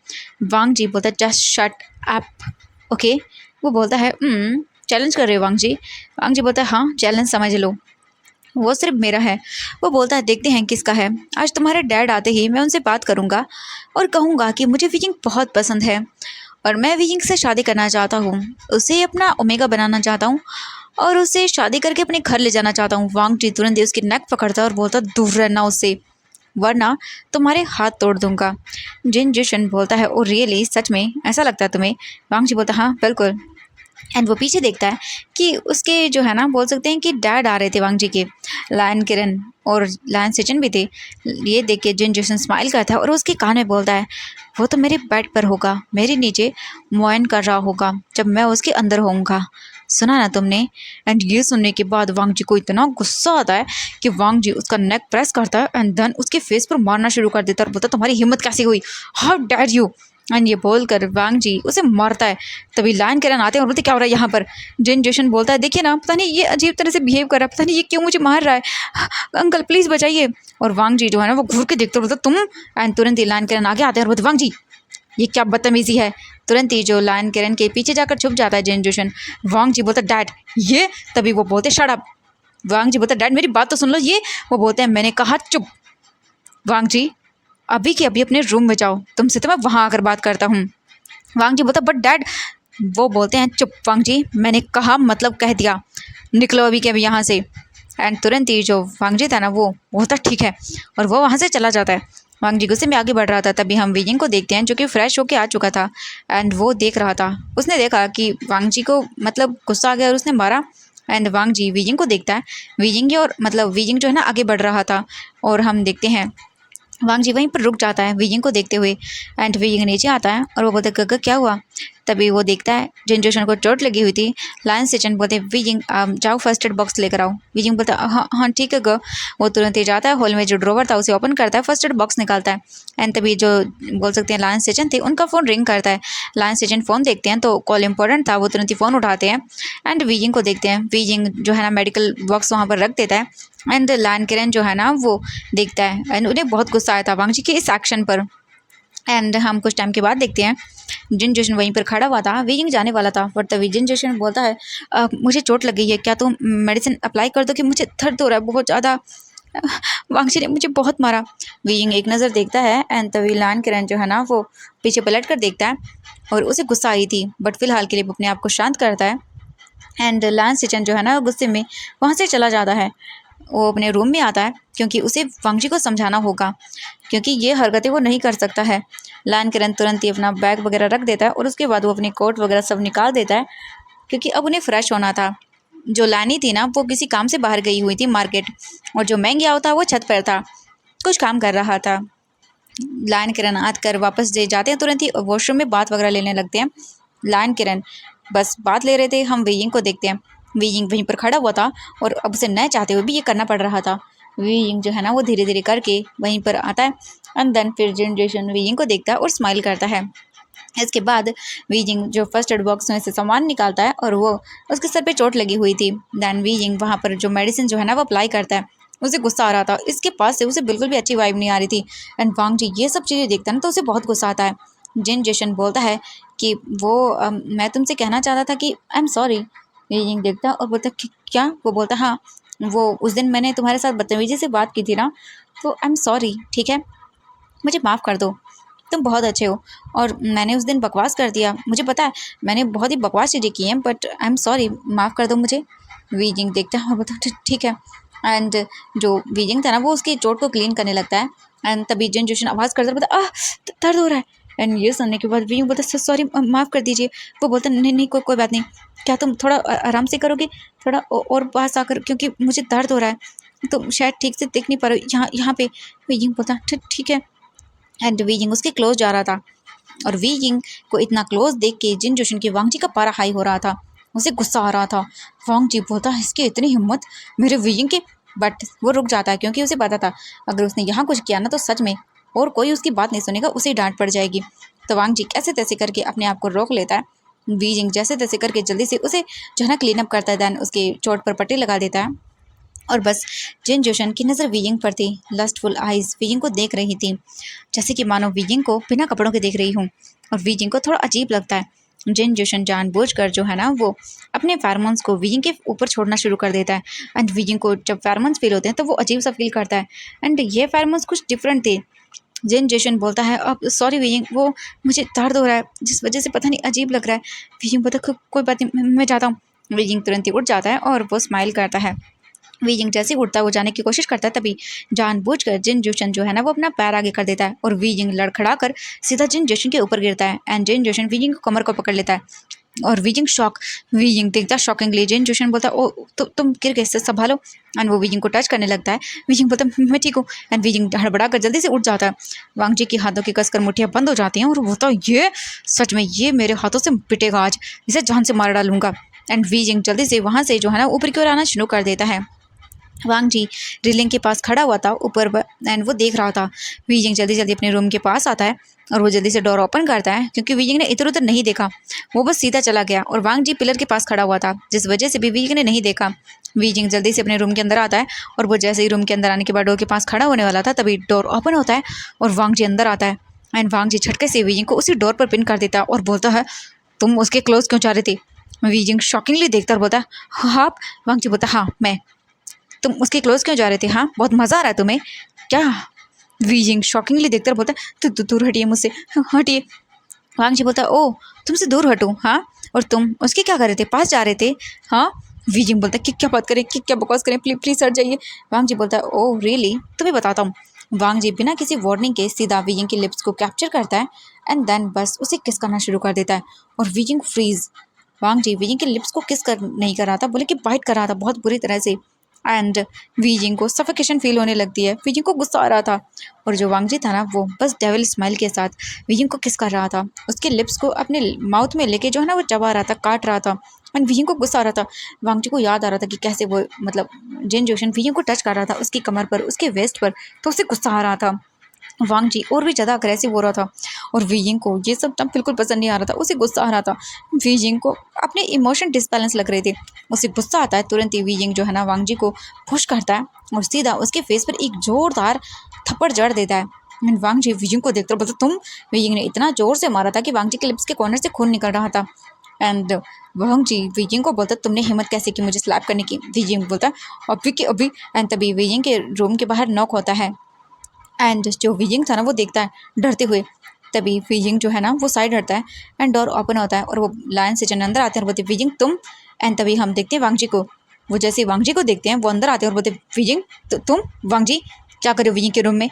वांग जी बोलता, जस्ट शट अप, ओके। वो बोलता है, चैलेंज कर रहे हो वांग जी। वांग जी बोलता है, हाँ चैलेंज समझ लो, वो सिर्फ मेरा है। वो बोलता है, देखते हैं किसका है। आज तुम्हारे डैड आते ही मैं उनसे बात करूँगा और कहूँगा कि मुझे वीजिंग बहुत पसंद है और मैं वीजिंग से शादी करना चाहता हूँ, उसे अपना ओमेगा बनाना चाहता हूँ और उसे शादी करके अपने घर ले जाना चाहता हूँ। वांग जी तुरंत ही उसकी नेक पकड़ता है और बोलता, दूर रहना उससे, वरना तुम्हारे हाथ तोड़ दूंगा। जिन जोशन बोलता है, ओ रियली, सच में ऐसा लगता है तुम्हें? वांग जी बोलता, हाँ बिल्कुल। एंड वो पीछे देखता है कि उसके जो है ना बोल सकते हैं कि डैड आ रहे थे वांग जी के, लायन किरण और लायन सिचन भी थे। ये देख के जिन जोशन स्माइल करता है और उसके कान में बोलता है, वो तो मेरे बेड पर होगा, मेरे नीचे मुआयन कर रहा होगा जब मैं उसके अंदर होऊंगा, सुना ना तुमने। एंड ये सुनने के बाद वांग जी को इतना गुस्सा आता है कि वांग जी उसका नेक प्रेस करता है एंड देन उसके फेस पर मारना शुरू कर देता है और बोलता, तुम्हारी हिम्मत कैसी हुई, हाउ डेयर यू। एंड ये बोलकर वांग जी उसे मारता है। तभी लायन किरण आते हैं और बोलते क्या हो रहा है यहाँ पर। जिन जोशन बोलता है देखिए ना, पता नहीं ये अजीब तरह से बिहेव कर रहा है, पता नहीं ये क्यों मुझे मार रहा है, अंकल प्लीज़ बचाइए। और वांग जी जो है ना वो घूर के देखते बोलते तुम। एंड तुरंत ही लायन किरण आगे आते हैं और बोलते वांग जी ये क्या बदतमीजी है। तुरंत ही जो लायन किरण के पीछे जाकर छुप जाता है जिन जोशन। वांग जी बोलता डैड ये। तभी वो बोलते शट अप। वांग जी बोलता डैड मेरी बात तो सुन लो। ये वो बोलते हैं मैंने कहा चुप। वांग जी अभी के अभी अपने रूम में जाओ, तुमसे तो मैं वहाँ आकर बात करता हूँ। वांग जी बोलता बट डैड। वो बोलते हैं चुप वांग जी, मैंने कहा मतलब कह दिया, निकलो अभी के अभी यहाँ से। एंड तुरंत ही जो वांग जी था ना वो बोलता ठीक है, और वो वहाँ से चला जाता है। वांग जी गुस्से में आगे बढ़ रहा था, तभी हम वीजिंग को देखते हैं जो कि फ्रेश होके आ चुका था। एंड वो देख रहा था, उसने देखा कि वांग जी को मतलब गुस्सा आ गया और उसने मारा। एंड वांग जी वीजिंग को देखता है, वीजिंग और मतलब वीजिंग जो है ना आगे बढ़ रहा था, और हम देखते हैं वांग जी वहीं पर रुक जाता है वीजिंग को देखते हुए। एंड वीजिंग नीचे आता है और वो बोलते गग्गा क्या हुआ। तभी वो देखता है जिन जोशन को चोट लगी हुई थी। लायन सेचन बोलते वीजिंग जाओ फर्स्ट एड बॉक्स लेकर आओ। वीजिंग बोलता हाँ हाँ ठीक है ग। वो तुरंत ही जाता है, हॉल में जो ड्रॉवर था उसे ओपन करता है, फर्स्ट एड बॉक्स निकालता है। एंड तभी जो बोल सकते हैं लायन सेचन थे उनका फ़ोन रिंग करता है। लायन सेचन फ़ोन देखते हैं तो कॉल इंपॉर्टेंट था, वो तुरंत ही फ़ोन उठाते हैं। एंड वीजिंग को देखते हैं, वीजिंग जो है ना मेडिकल बॉक्स वहाँ पर रख देता है। एंड लायन किरण जो है ना वो देखता है, एंड उन्हें बहुत गुस्सा आया था वांग जी के इस एक्शन पर। एंड हम कुछ टाइम के बाद देखते हैं जिन जोशन वहीं पर खड़ा हुआ था, वीजिंग जाने वाला था, बट तभी जिन जोशन बोलता है मुझे चोट लग गई है, क्या तुम मेडिसिन अप्लाई कर दो कि मुझे दर्द हो रहा है बहुत ज़्यादा, वांग जी ने मुझे बहुत मारा। वीजिंग एक नज़र देखता है एंड तभी लायन किरण जो है ना वो पीछे पलट कर देखता है, और उसे गुस्सा आई थी बट फिलहाल के लिए वो अपने आप को शांत करता है। एंड लायन सेचन जो है ना गुस्से में वहाँ से चला जाता है, वो अपने रूम में आता है क्योंकि उसे वांग जी को समझाना होगा, क्योंकि ये हरकतें वो नहीं कर सकता है। लायन किरण तुरंत ही अपना बैग वगैरह रख देता है और उसके बाद वो अपनी कोट वगैरह सब निकाल देता है, क्योंकि अब उन्हें फ्रेश होना था। जो लानी थी ना वो किसी काम से बाहर गई हुई थी मार्केट, और जो मैंग याओ था वो छत पर था, कुछ काम कर रहा था। लायन किरण आकर वापस ले जाते हैं, तुरंत ही वॉशरूम में बात वगैरह लेने लगते हैं। लायन किरण बस बात ले रहे थे, हम वीइंग को देखते हैं। वीइंग वहीं पर खड़ा हुआ था और अब उसे न चाहते हुए भी ये करना पड़ रहा था। वीइंग जो है ना वो धीरे धीरे करके वहीं पर आता है, एंड देन फिर जनरेशन वीइंग को देखता है और स्माइल करता है। इसके बाद वीजिंग जो फर्स्ट एड बॉक्स में से सामान निकालता है और वो उसके सर पे चोट लगी हुई थी। दैन वीजिंग वहाँ पर जो मेडिसिन जो है ना वो अप्लाई करता है। उसे गुस्सा आ रहा था, इसके पास से उसे बिल्कुल भी अच्छी वाइब नहीं आ रही थी। एंड वांग जी ये सब चीज़ें देखता है ना तो उसे बहुत गुस्सा आता है। जिन जेशन बोलता है कि वो मैं तुमसे कहना चाहता था कि आई एम सॉरी। वीजिंग देखता है और बोलता है क्या। वो बोलता हाँ वो उस दिन मैंने तुम्हारे साथ बदतमीजी से बात की थी ना, तो आई एम सॉरी ठीक है, मुझे माफ़ कर दो, तुम बहुत अच्छे हो, और मैंने उस दिन बकवास कर दिया, मुझे पता है मैंने बहुत ही बकवास चीज़ें की हैं, बट आई एम सॉरी, माफ़ कर दो मुझे। वीजिंग देखता है और बोलता ठीक है। एंड जो वीजिंग था ना वो उसकी चोट को क्लीन करने लगता है। एंड तभी जिन जोशन आवाज़ करता बोलता दर्द हो रहा है। एंड ये सुनने के बाद वीजिंग बोलता सॉरी माफ़ कर दीजिए। वो बोलता नहीं नहीं कोई बात नहीं, क्या तुम थोड़ा आराम से करोगे, थोड़ा और पास आकर, क्योंकि मुझे दर्द हो रहा है तो शायद ठीक से देख नहीं पा रहे यहाँ यहाँ पे। वीजिंग बोलता ठीक है। एंड वीजिंग उसके क्लोज जा रहा था, और वीजिंग को इतना क्लोज देख के जिन जोशन के वांग जी का पारा हाई हो रहा था, उसे गुस्सा आ रहा था। वांग जी बोलता है इसकी इतनी हिम्मत मेरे वीजिंग के, बट वो रुक जाता है क्योंकि उसे पता था अगर उसने यहाँ कुछ किया ना तो सच में और कोई उसकी बात नहीं सुनेगा, उसे डांट पड़ जाएगी। तो वांग जी कैसे तैसे करके अपने आप को रोक लेता है। वीजिंग जैसे तैसे करके जल्दी से उसे जो है ना क्लीन अप करता है, दैन उसके चोट पर पट्टी लगा देता है। और बस जिन जोशन की नज़र वीजिंग पर थी, लस्टफुल आइज़ वीजिंग को देख रही थी, जैसे कि मानो वीजिंग को बिना कपड़ों के देख रही हूँ। और वीजिंग को थोड़ा अजीब लगता है। जिन जोशन जानबूझकर जो है ना वो अपने फेरोमोन्स को वीजिंग के ऊपर छोड़ना शुरू कर देता है। एंड वीजिंग को जब फेरोमोन्स फील होते हैं तो वो अजीब सा फील करता है। एंड ये फेरोमोन्स कुछ डिफरेंट थे। जिन जोशन बोलता है अब सॉरी वीजिंग, वो मुझे दर्द हो रहा है जिस वजह से पता नहीं अजीब लग रहा है। वीजिंग बोलता कोई बात नहीं, मैं जाता हूँ। वीजिंग तुरंत ही उठ जाता है और वो स्माइल करता है। वीजिंग जैसे उड़ता है वो जाने की कोशिश करता है, तभी जानबूझकर जिन जोशन जो है ना वो अपना पैर आगे कर देता है और वीजिंग लड़खड़ा कर सीधा जिन जोशन के ऊपर गिरता है। एंड जिन जोशन वीजिंग को कमर को पकड़ लेता है और वीजिंग शॉक। वीजिंग देखता है शॉकिंगली। जिन जोशन बोलता है ओ तुम गिर गए, संभालो। एंड वो वीजिंग को टच करने लगता है। वीजिंग बोलता है मैं ठीक हूँ। एंड वीजिंग हड़बड़ा कर जल्दी से उठ जाता है। वांग जी की हाथों की कसकर मुठ्ठियाँ बंद हो जाती हैं और बोलता है ये सच में ये मेरे हाथों से पिटेगा आज, इसे जान से मार डालूंगा। एंड वीजिंग जल्दी से वहाँ से जो है ना ऊपर की ओर आना शुरू कर देता है। वांग जी रेलिंग के पास खड़ा हुआ था ऊपर एंड वो देख रहा था। वीजिंग जल्दी जल्दी अपने रूम के पास आता है और वो जल्दी से डोर ओपन करता है क्योंकि वीजिंग ने इधर उधर नहीं देखा, वो बस सीधा चला गया और वांग जी पिलर के पास खड़ा हुआ था जिस वजह से भी वीजिंग ने नहीं देखा। वीजिंग जल्दी से अपने रूम के अंदर आता है और वो जैसे ही रूम के अंदर आने के बाद डोर के पास खड़ा होने वाला था तभी डोर ओपन होता है और वांग जी अंदर आता है एंड वांग जी झटके से वीजिंग को उसी डोर पर पिन कर देता है और बोलता है तुम उसके क्लोज क्यों जा रहे थे। वीजिंग शॉकिंगली देखता और बोलता है हाँ आप। वांग जी बोलता हाँ मैं। तुम उसके क्लोज क्यों जा रहे थे, हाँ बहुत मज़ा आ रहा है तुम्हें क्या। वीजिंग शॉकिंगली देखकर बोलता है तू दूर हटिए मुझसे, हटिए। वांग जी बोलता है ओ तुमसे दूर हटूँ, हाँ और तुम उसके क्या कर रहे थे, पास जा रहे थे हाँ। वीजिंग बोलता है कि क्या बात करें कि क्या बकवास करें, प्लीज प्लीज हट जाइए। वांग जी बोलता है ओ रियली तुम्हें बताता हूँ। वांग जी बिना किसी वार्निंग के सीधा वीजिंग की लिप्स को कैप्चर करता है एंड देन बस उसे किस करना शुरू कर देता है और वीजिंग फ्रीज। वांग जी वीजिंग के लिप्स को किस कर नहीं कर रहा था, बोले कि बाइट कर रहा था बहुत बुरी तरह से एंड वीजिंग को सफोकेशन फील होने लगती है। वीजिंग को गुस्सा आ रहा था और जो वांगजी था ना वो बस डेविल स्माइल के साथ वीजिंग को किस कर रहा था, उसके लिप्स को अपने माउथ में लेके जो है ना वो चबा रहा था, काट रहा था एंड वीजिंग को गुस्सा आ रहा था। वांगजी को याद आ रहा था कि कैसे वो मतलब जिन जोशन वीजिंग को टच कर रहा था उसकी कमर पर, उसके वेस्ट पर, तो उसे गुस्सा आ रहा था। वांग जी और भी ज़्यादा अग्रेसिव हो रहा था और वीजिंग को ये सब तब बिल्कुल पसंद नहीं आ रहा था, उसे गुस्सा आ रहा था। वीजिंग को अपने इमोशन डिसबैलेंस लग रहे थे, उसे गुस्सा आता है तुरंत ही वीजिंग जो है ना वांग जी को पुश करता है और सीधा उसके फेस पर एक जोरदार थप्पड़ जड़ देता है। वांग जी वीजिंग को देखकर बोलते तुम। वीजिंग ने इतना जोर से मारा था कि वांग जी के लिप्स के कॉर्नर से खून निकल रहा था एंड वांग जी वीजिंग को बोलता तुमने हिम्मत कैसे की मुझे स्लैप करने की। वीजिंग बोलता अभी के अभी एंड तभी वीजिंग के रूम के बाहर नॉक होता है एंड जो वीजिंग था ना वो देखता है डरते हुए। तभी वीजिंग जो है ना वो साइड हटता है एंड डोर ओपन होता है और वो लायन से जन अंदर आते हैं और बोलते वीजिंग तुम। एंड तभी हम देखते हैं वांगजी को, वो जैसे वांगजी को देखते हैं वो अंदर आते हैं और बोलते वीजिंग तुम वांगजी क्या करो वीजिंग के रूम में।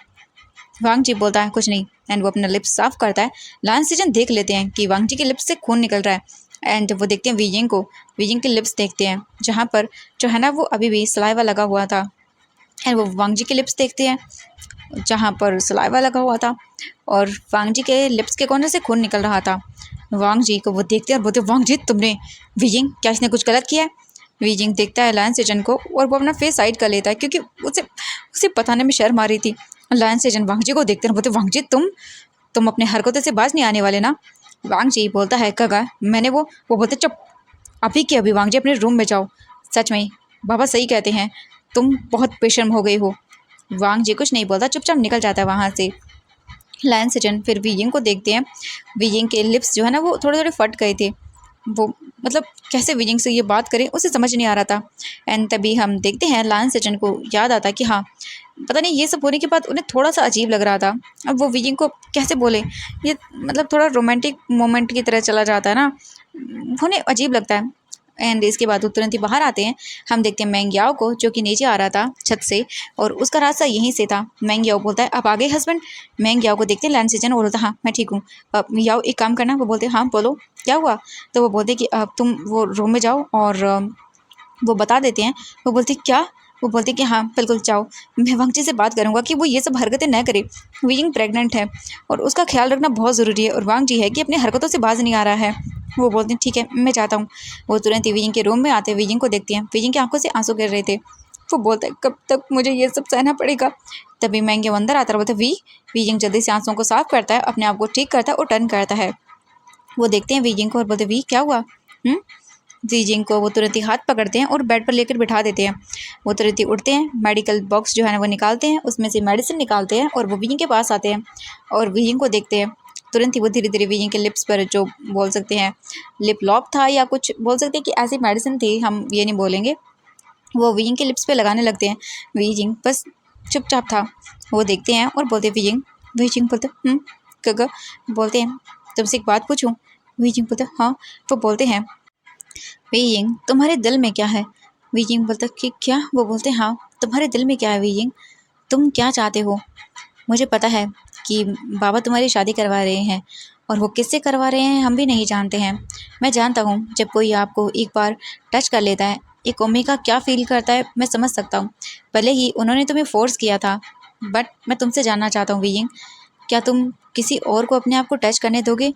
वांगजी बोलता है कुछ नहीं एंड वो अपना लिप्स साफ करता है। लायन से जन देख लेते हैं कि वांगजी के लिप्स से खून निकल रहा है एंड वो देखते हैं वीजिंग को, वीजिंग के लिप्स देखते हैं जहाँ पर जो है ना वो अभी भी सलाइवा लगा हुआ था एंड वो वांगजी के लिप्स देखते हैं जहाँ पर सलाइवा लगा हुआ था और वांग जी के लिप्स के कॉर्नर से खून निकल रहा था। वांग जी को वो देखते और बोलते वांग जी तुमने। वीजिंग क्या इसने कुछ गलत किया है। वीजिंग देखता है लायन सेजन को और वो अपना फेस साइड कर लेता है क्योंकि उसे उसे बताने में शर्म आ रही थी। लायन सेजन वांग जी को देखते हैं बोलते वांग जी तुम अपने हरकतों से बाज नहीं आने वाले ना। वांग जी बोलता है कगा मैंने वो बोलते चुप अभी के अभी वांग जी अपने रूम में जाओ। सच में बाबा सही कहते हैं तुम बहुत बेशर्म हो गई हो। वांग जी कुछ नहीं बोलता, चुपचाप निकल जाता है वहाँ से। लायन सेजन फिर वीजिंग को देखते हैं, वीजिंग के लिप्स जो है ना वो थोड़े थोड़े फट गए थे, वो मतलब कैसे वीजिंग से ये बात करें उसे समझ नहीं आ रहा था एंड तभी हम देखते हैं लायन सेजन को याद आता कि हाँ पता नहीं ये सब होने के बाद उन्हें थोड़ा सा अजीब लग रहा था। अब वो वीजिंग को कैसे बोले, ये मतलब थोड़ा रोमांटिक मोमेंट की तरह चला जाता है ना, उन्हें अजीब लगता है एंड इसके बाद वो तुरंत ही बाहर आते हैं। हम देखते हैं मैंग याओ को जो कि नीचे आ रहा था छत से और उसका रास्ता यहीं से था। मैंग याओ बोलता है आप आ गए हस्बैंड। मैंग याओ को देखते हैं लैंड सीजन और बोलता हाँ मैं ठीक हूँ। याओ एक काम करना, वो बोलते हाँ बोलो क्या हुआ। तो वो बोलते कि अब तुम वो रूम में जाओ और वो बता देते हैं। वो बोलती क्या, वो बोलती कि हाँ बिल्कुल जाओ, मैं वांगजी से बात करूँगा कि वो ये सब हरकतें न करे। वीजिंग प्रेग्नेंट है और उसका ख्याल रखना बहुत ज़रूरी है और वांगजी है कि अपने हरकतों से बाज नहीं आ रहा है। वो बोलते हैं ठीक है मैं चाहता हूँ। वो तुरंत ही वीजिंग के रूम में आते वीजिंग को देखती हैं, वीजिंग की आंखों से आंसू गिर रहे थे। वो बोलता है कब तक मुझे ये सब सहना पड़ेगा। तभी मैंगे अंदर आता है, बोलता है वीजिंग जल्दी से आंसुओं को साफ करता है, अपने आप को ठीक करता है और टर्न करता है। वो देखते हैं वीजिंग को और बोलते वी क्या हुआ। वीजिंग को वो तुरंत ही हाथ पकड़ते हैं और बेड पर लेकर बिठा देते हैं। वो तुरंत ही उठते हैं, मेडिकल बॉक्स जो है ना वो निकालते हैं, उसमें से मेडिसिन निकालते हैं और वो वीजिंग के पास आते हैं और वीजिंग को देखते हैं। तुरंत ही वो धीरे धीरे वीजिंग के लिप्स पर जो बोल सकते हैं लिप लॉक था या कुछ बोल सकते हैं कि ऐसी मेडिसिन थी, हम ये नहीं बोलेंगे, वो वीजिंग के लिप्स पे लगाने लगते हैं। वीजिंग बस चुपचाप था। वो देखते हैं और बोलते वीजिंग। वीजिंग बोलते कगा। बोलते हैं तुमसे एक बात पूछूं। वीजिंग बोलते हाँ। वो बोलते हैं वीजिंग तुम्हारे दिल में क्या है। वीजिंग बोलता कि क्या। वो बोलते हाँ तुम्हारे दिल में क्या है वीजिंग, तुम क्या चाहते हो। मुझे पता है कि बाबा तुम्हारी शादी करवा रहे हैं और वो किससे करवा रहे हैं हम भी नहीं जानते हैं। मैं जानता हूँ जब कोई आपको एक बार टच कर लेता है एक ओमेगा क्या फ़ील करता है मैं समझ सकता हूँ। भले ही उन्होंने तुम्हें फोर्स किया था, बट मैं तुमसे जानना चाहता हूँ वीजिंग, क्या तुम किसी और को अपने आप को टच करने दोगे।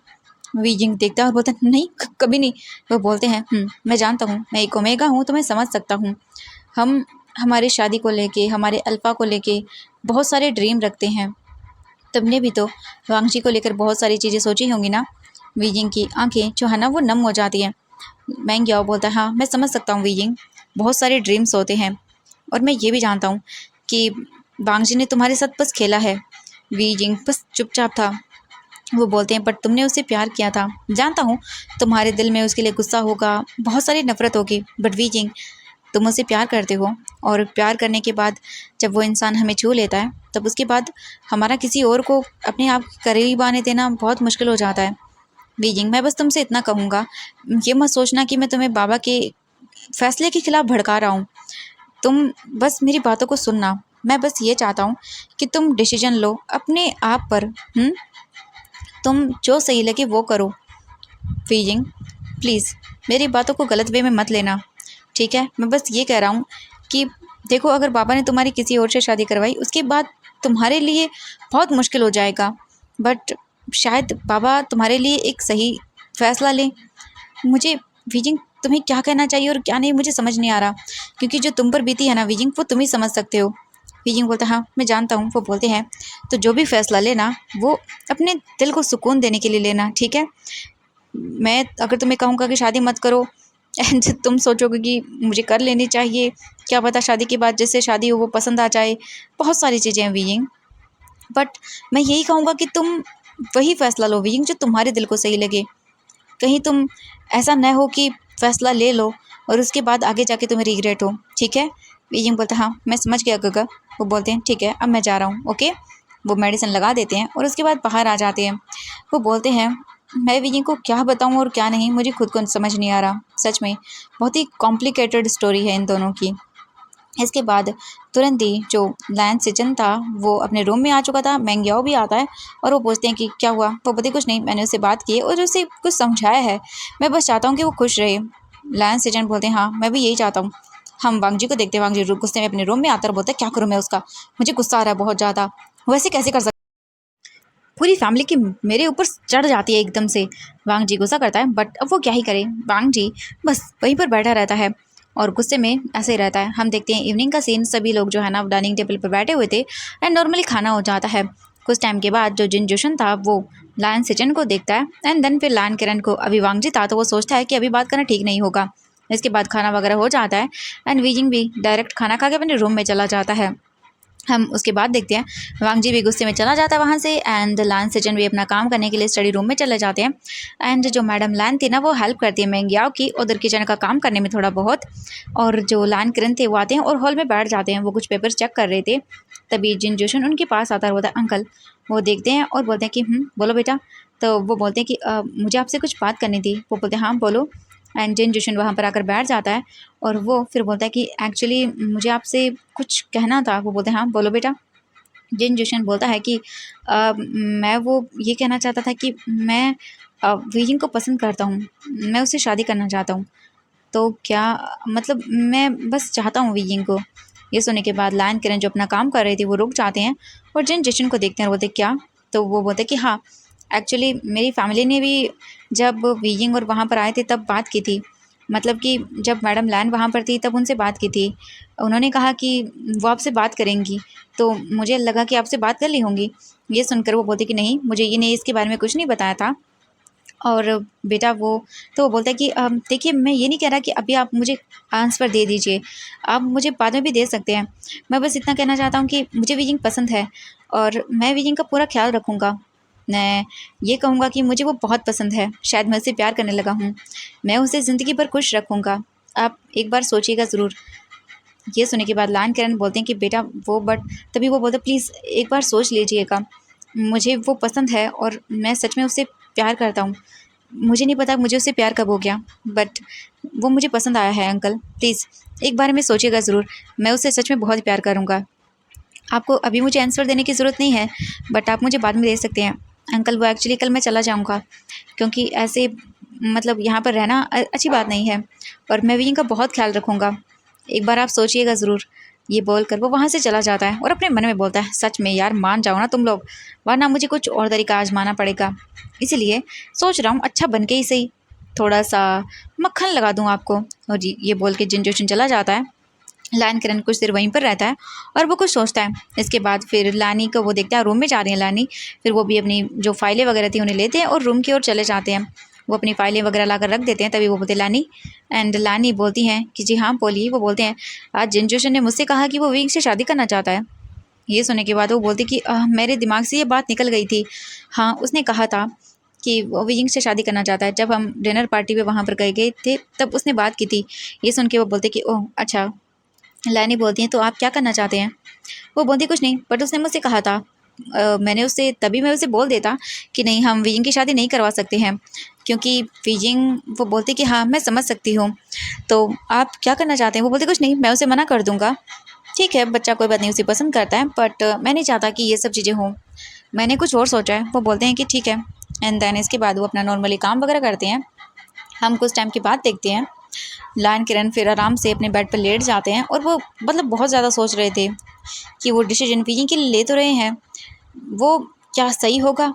वीजिंग देखता है और बोलता है नहीं कभी नहीं। वो बोलते हैं मैं जानता हूँ, मैं एक ओमेगा हूँ तो मैं समझ सकता हूँ। हम हमारी शादी को लेके, हमारे अल्फ़ा को लेके बहुत सारे ड्रीम रखते हैं। तुमने भी तो वांगजी को लेकर बहुत सारी चीज़ें सोची होंगी ना। वीजिंग की आंखें जो है ना वो नम हो जाती हैं। मैंग याओ बोलता है, हाँ मैं समझ सकता हूँ वीजिंग, बहुत सारे ड्रीम्स होते हैं और मैं ये भी जानता हूँ कि वांगजी ने तुम्हारे साथ बस खेला है। वीजिंग बस चुपचाप था। वो बोलते हैं, बट तुमने उससे प्यार किया था। जानता हूँ तुम्हारे दिल में उसके लिए गुस्सा होगा, बहुत सारी नफरत होगी, बट वीजिंग तुम उससे प्यार करते हो। और प्यार करने के बाद जब वो इंसान हमें छू लेता है, तब उसके बाद हमारा किसी और को अपने आप करीब आने देना बहुत मुश्किल हो जाता है। बीजिंग मैं बस तुमसे इतना कहूँगा, ये मत सोचना कि मैं तुम्हें बाबा के फैसले के खिलाफ भड़का रहा हूँ। तुम बस मेरी बातों को सुनना। मैं बस ये चाहता हूँ कि तुम डिसीजन लो अपने आप पर। तुम जो सही लगे वो करो। बीजिंग प्लीज़ मेरी बातों को गलत वे में मत लेना, ठीक है। मैं बस ये कह रहा हूँ कि देखो, अगर बाबा ने तुम्हारी किसी और से शादी करवाई, उसके बाद तुम्हारे लिए बहुत मुश्किल हो जाएगा, बट शायद बाबा तुम्हारे लिए एक सही फैसला लें। मुझे वीजिंग तुम्हें क्या कहना चाहिए और क्या नहीं मुझे समझ नहीं आ रहा, क्योंकि जो तुम पर बीती है ना वीजिंग, वो तुम ही समझ सकते हो। वीजिंग बोलता है, हाँ मैं जानता हूँ। वो बोलते हैं, तो जो भी फैसला लेना वो अपने दिल को सुकून देने के लिए लेना, ठीक है। मैं अगर तुम्हें कहूँगा कि शादी मत करो एंड तुम सोचोगे कि मुझे कर लेनी चाहिए, क्या पता शादी के बाद जैसे शादी हो वो पसंद आ जाए, बहुत सारी चीज़ें हैं वीजिंग। बट मैं यही कहूँगा कि तुम वही फ़ैसला लो वीजिंग जो तुम्हारे दिल को सही लगे। कहीं तुम ऐसा न हो कि फ़ैसला ले लो और उसके बाद आगे जाके तुम्हें रिग्रेट हो, ठीक है। वीजिंग बोलता है, हाँ मैं समझ गया गगा। वो बोलते हैं, ठीक है अब मैं जा रहा हूँ, ओके। वो मेडिसिन लगा देते हैं और उसके बाद बाहर आ जाते हैं। वो बोलते हैं, मैं वीजिंग को क्या बताऊँ और क्या नहीं, मुझे खुद को समझ नहीं आ रहा। सच में बहुत ही कॉम्प्लिकेटेड स्टोरी है इन दोनों की। इसके बाद तुरंत ही जो लैन सिचन था वो अपने रूम में आ चुका था। मैंग याओ भी आता है और वो पूछते हैं कि क्या हुआ। वो बोलते कुछ नहीं, मैंने उससे बात की और उसे कुछ समझाया है, मैं बस चाहता हूँ कि वो खुश रहे। लैन सिचन बोलते हैं, हाँ मैं भी यही चाहता हूँ। हम वांगजी को देखते हैं, वांगजी गुस्से में अपने रूम में आता है और बोलते हैं, क्या करूँ मैं उसका, मुझे गुस्सा आ रहा है बहुत ज़्यादा, वैसे कैसे कर सकता, पूरी फैमिली की मेरे ऊपर चढ़ जाती है एकदम से। वांग जी गुस्सा करता है, बट अब वो क्या ही करे। वांग जी बस वहीं पर बैठा रहता है और गुस्से में ऐसे ही रहता है। हम देखते हैं इवनिंग का सीन, सभी लोग जो है ना डाइनिंग टेबल पर बैठे हुए थे एंड नॉर्मली खाना हो जाता है। कुछ टाइम के बाद जो जिन जोशन था वो लायन सिचन को देखता है एंड देन फिर लायन किरण को। अभी वांग जी था तो वो सोचता है कि अभी बात करना ठीक नहीं होगा। इसके बाद खाना वगैरह हो जाता है एंड वीजिंग भी डायरेक्ट खाना खा के अपने रूम में चला जाता है। हम उसके बाद देखते हैं वांग जी भी गुस्से में चला जाता है वहाँ से एंड लान सिचन भी अपना काम करने के लिए स्टडी रूम में चले जाते हैं। एंड जो मैडम लान थी ना वो हेल्प करती है मैंग याओ की उधर किचन का काम करने में थोड़ा बहुत। और जो लान किरण थे वो आते हैं और हॉल में बैठ जाते हैं, वो कुछ पेपर्स चेक कर रहे थे। तभी जिन जोशन उनके पास आता है, बोलता है अंकल। वो देखते हैं और बोलते हैं कि बोलो बेटा। तो वो बोलते हैं कि मुझे आपसे कुछ बात करनी थी। वो बोलते हैं हाँ बोलो। एंड जिन जोशन वहाँ पर आकर बैठ जाता है और वो फिर बोलता है कि एक्चुअली मुझे आपसे कुछ कहना था। वो बोलते हैं हाँ बोलो बेटा। जिन जोशन बोलता है कि मैं वो ये कहना चाहता था कि मैं वीजिंग को पसंद करता हूँ, मैं उससे शादी करना चाहता हूँ। तो क्या मतलब मैं बस चाहता हूँ वीजिंग को। ये सुनने के बाद लायन किरण जो अपना काम कर रही थी वो रुक जाते हैं और जिन जोशन को देखते हैं और बोलते क्या। तो वो बोलते कि हाँ एक्चुअली मेरी फैमिली ने भी जब वीजिंग और वहाँ पर आए थे तब बात की थी, मतलब कि जब मैडम लैन वहाँ पर थी तब उनसे बात की थी। उन्होंने कहा कि वो आपसे बात करेंगी, तो मुझे लगा कि आपसे बात कर ली होंगी। ये सुनकर वो बोलती कि नहीं, मुझे ये नहीं, इसके बारे में कुछ नहीं बताया था। और बेटा वो, तो वो बोलता है कि देखिए मैं ये नहीं कह रहा कि अभी आप मुझे आंसर दे दीजिए, आप मुझे बाद में भी दे सकते हैं। मैं बस इतना कहना चाहता हूँ कि मुझे वीजिंग पसंद है और मैं वीजिंग का पूरा ख्याल रखूँगा। मैं ये कहूँगा कि मुझे वो बहुत पसंद है, शायद मैं उससे प्यार करने लगा हूँ। मैं उसे ज़िंदगी भर खुश रखूँगा, आप एक बार सोचिएगा ज़रूर। ये सुनने के बाद लान किरण बोलते हैं कि बेटा वो, बट तभी वो बोलते प्लीज़ एक बार सोच लीजिएगा, मुझे वो पसंद है और मैं सच में उससे प्यार करता हूँ। मुझे नहीं पता मुझे उससे प्यार कब हो गया, बट वो मुझे पसंद आया है अंकल, प्लीज़ एक बार में सोचिएगा ज़रूर, मैं उससे सच में बहुत प्यार करूँगा। आपको अभी मुझे आंसर देने की ज़रूरत नहीं है, बट आप मुझे बाद में दे सकते हैं अंकल। वो एक्चुअली कल मैं चला जाऊँगा, क्योंकि ऐसे मतलब यहाँ पर रहना अच्छी बात नहीं है और मैं भी इनका बहुत ख्याल रखूँगा, एक बार आप सोचिएगा ज़रूर। ये बोलकर वो वहाँ से चला जाता है और अपने मन में बोलता है सच में यार मान जाओ ना तुम लोग, वरना मुझे कुछ और तरीका आजमाना पड़ेगा। इसीलिए सोच रहा हूँ अच्छा बन के ही सही थोड़ा सा मक्खन लगा दूँ आपको। और ये बोल के जिन जोशन चला जाता है लान किरण कुछ देर वहीं पर रहता है और वो कुछ सोचता है। इसके बाद फिर लानी को वो देखता है, रूम में जा रही है लानी, फिर वो भी अपनी जो फाइलें वगैरह थी उन्हें लेते हैं और रूम की ओर चले जाते हैं। वो अपनी फाइलें वगैरह लाकर रख देते हैं। तभी वो बोलते लानी, एंड लानी बोलती हैं कि जी हाँ बोलिए। वो बोलते हैं आज जिनजोशन ने मुझसे कहा कि वो विंग से शादी करना चाहता है। ये सुनने के बाद वो बोलती कि मेरे दिमाग से ये बात निकल गई थी। हाँ, उसने कहा था कि वो विंग से शादी करना चाहता है। जब हम डिनर पार्टी पे वहाँ पर गए थे तब उसने बात की थी। ये सुन के वो बोलते कि ओह अच्छा। लानी बोलती हैं तो आप क्या करना चाहते हैं? वो बोलती कुछ नहीं, बट उसने मुझसे कहा था। मैंने उससे तभी मैं उसे बोल देता कि नहीं, हम विजिंग की शादी नहीं करवा सकते हैं, क्योंकि विजिंग वो बोलती कि हाँ मैं समझ सकती हूँ, तो आप क्या करना चाहते हैं? वो बोलते कुछ नहीं, मैं उसे मना कर दूँगा। ठीक है, बच्चा कोई बात नहीं, उसे पसंद करता है, बट मैं नहीं चाहता कि ये सब चीज़ें हों। मैंने कुछ और सोचा है। वो बोलते हैं कि ठीक है। एंड देन इसके बाद वो अपना नॉर्मली काम वगैरह करते हैं। हम कुछ टाइम के बाद देखते हैं लायन किरण फिर आराम से अपने बेड पर लेट जाते हैं और वो मतलब बहुत ज़्यादा सोच रहे थे कि वो डिसीजन विजिंग के लिए ले तो रहे हैं, वो क्या सही होगा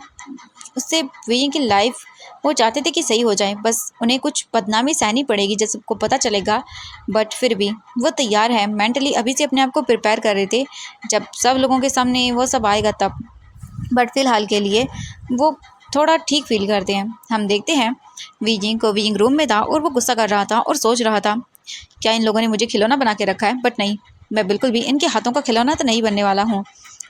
उससे विजिंग की लाइफ। वो चाहते थे कि सही हो जाए, बस उन्हें कुछ बदनामी सहनी पड़ेगी जब सबको पता चलेगा, बट फिर भी वो तैयार है मेंटली, अभी से अपने आप को प्रिपेयर कर रहे थे जब सब लोगों के सामने वो सब आएगा तब। बट फिलहाल के लिए वो थोड़ा ठीक फील करते हैं। हम देखते हैं विजिंग को, विजिंग रूम में था और वो गुस्सा कर रहा था और सोच रहा था क्या इन लोगों ने मुझे खिलौना बना के रखा है, बट नहीं, मैं बिल्कुल भी इनके हाथों का खिलौना तो नहीं बनने वाला हूँ।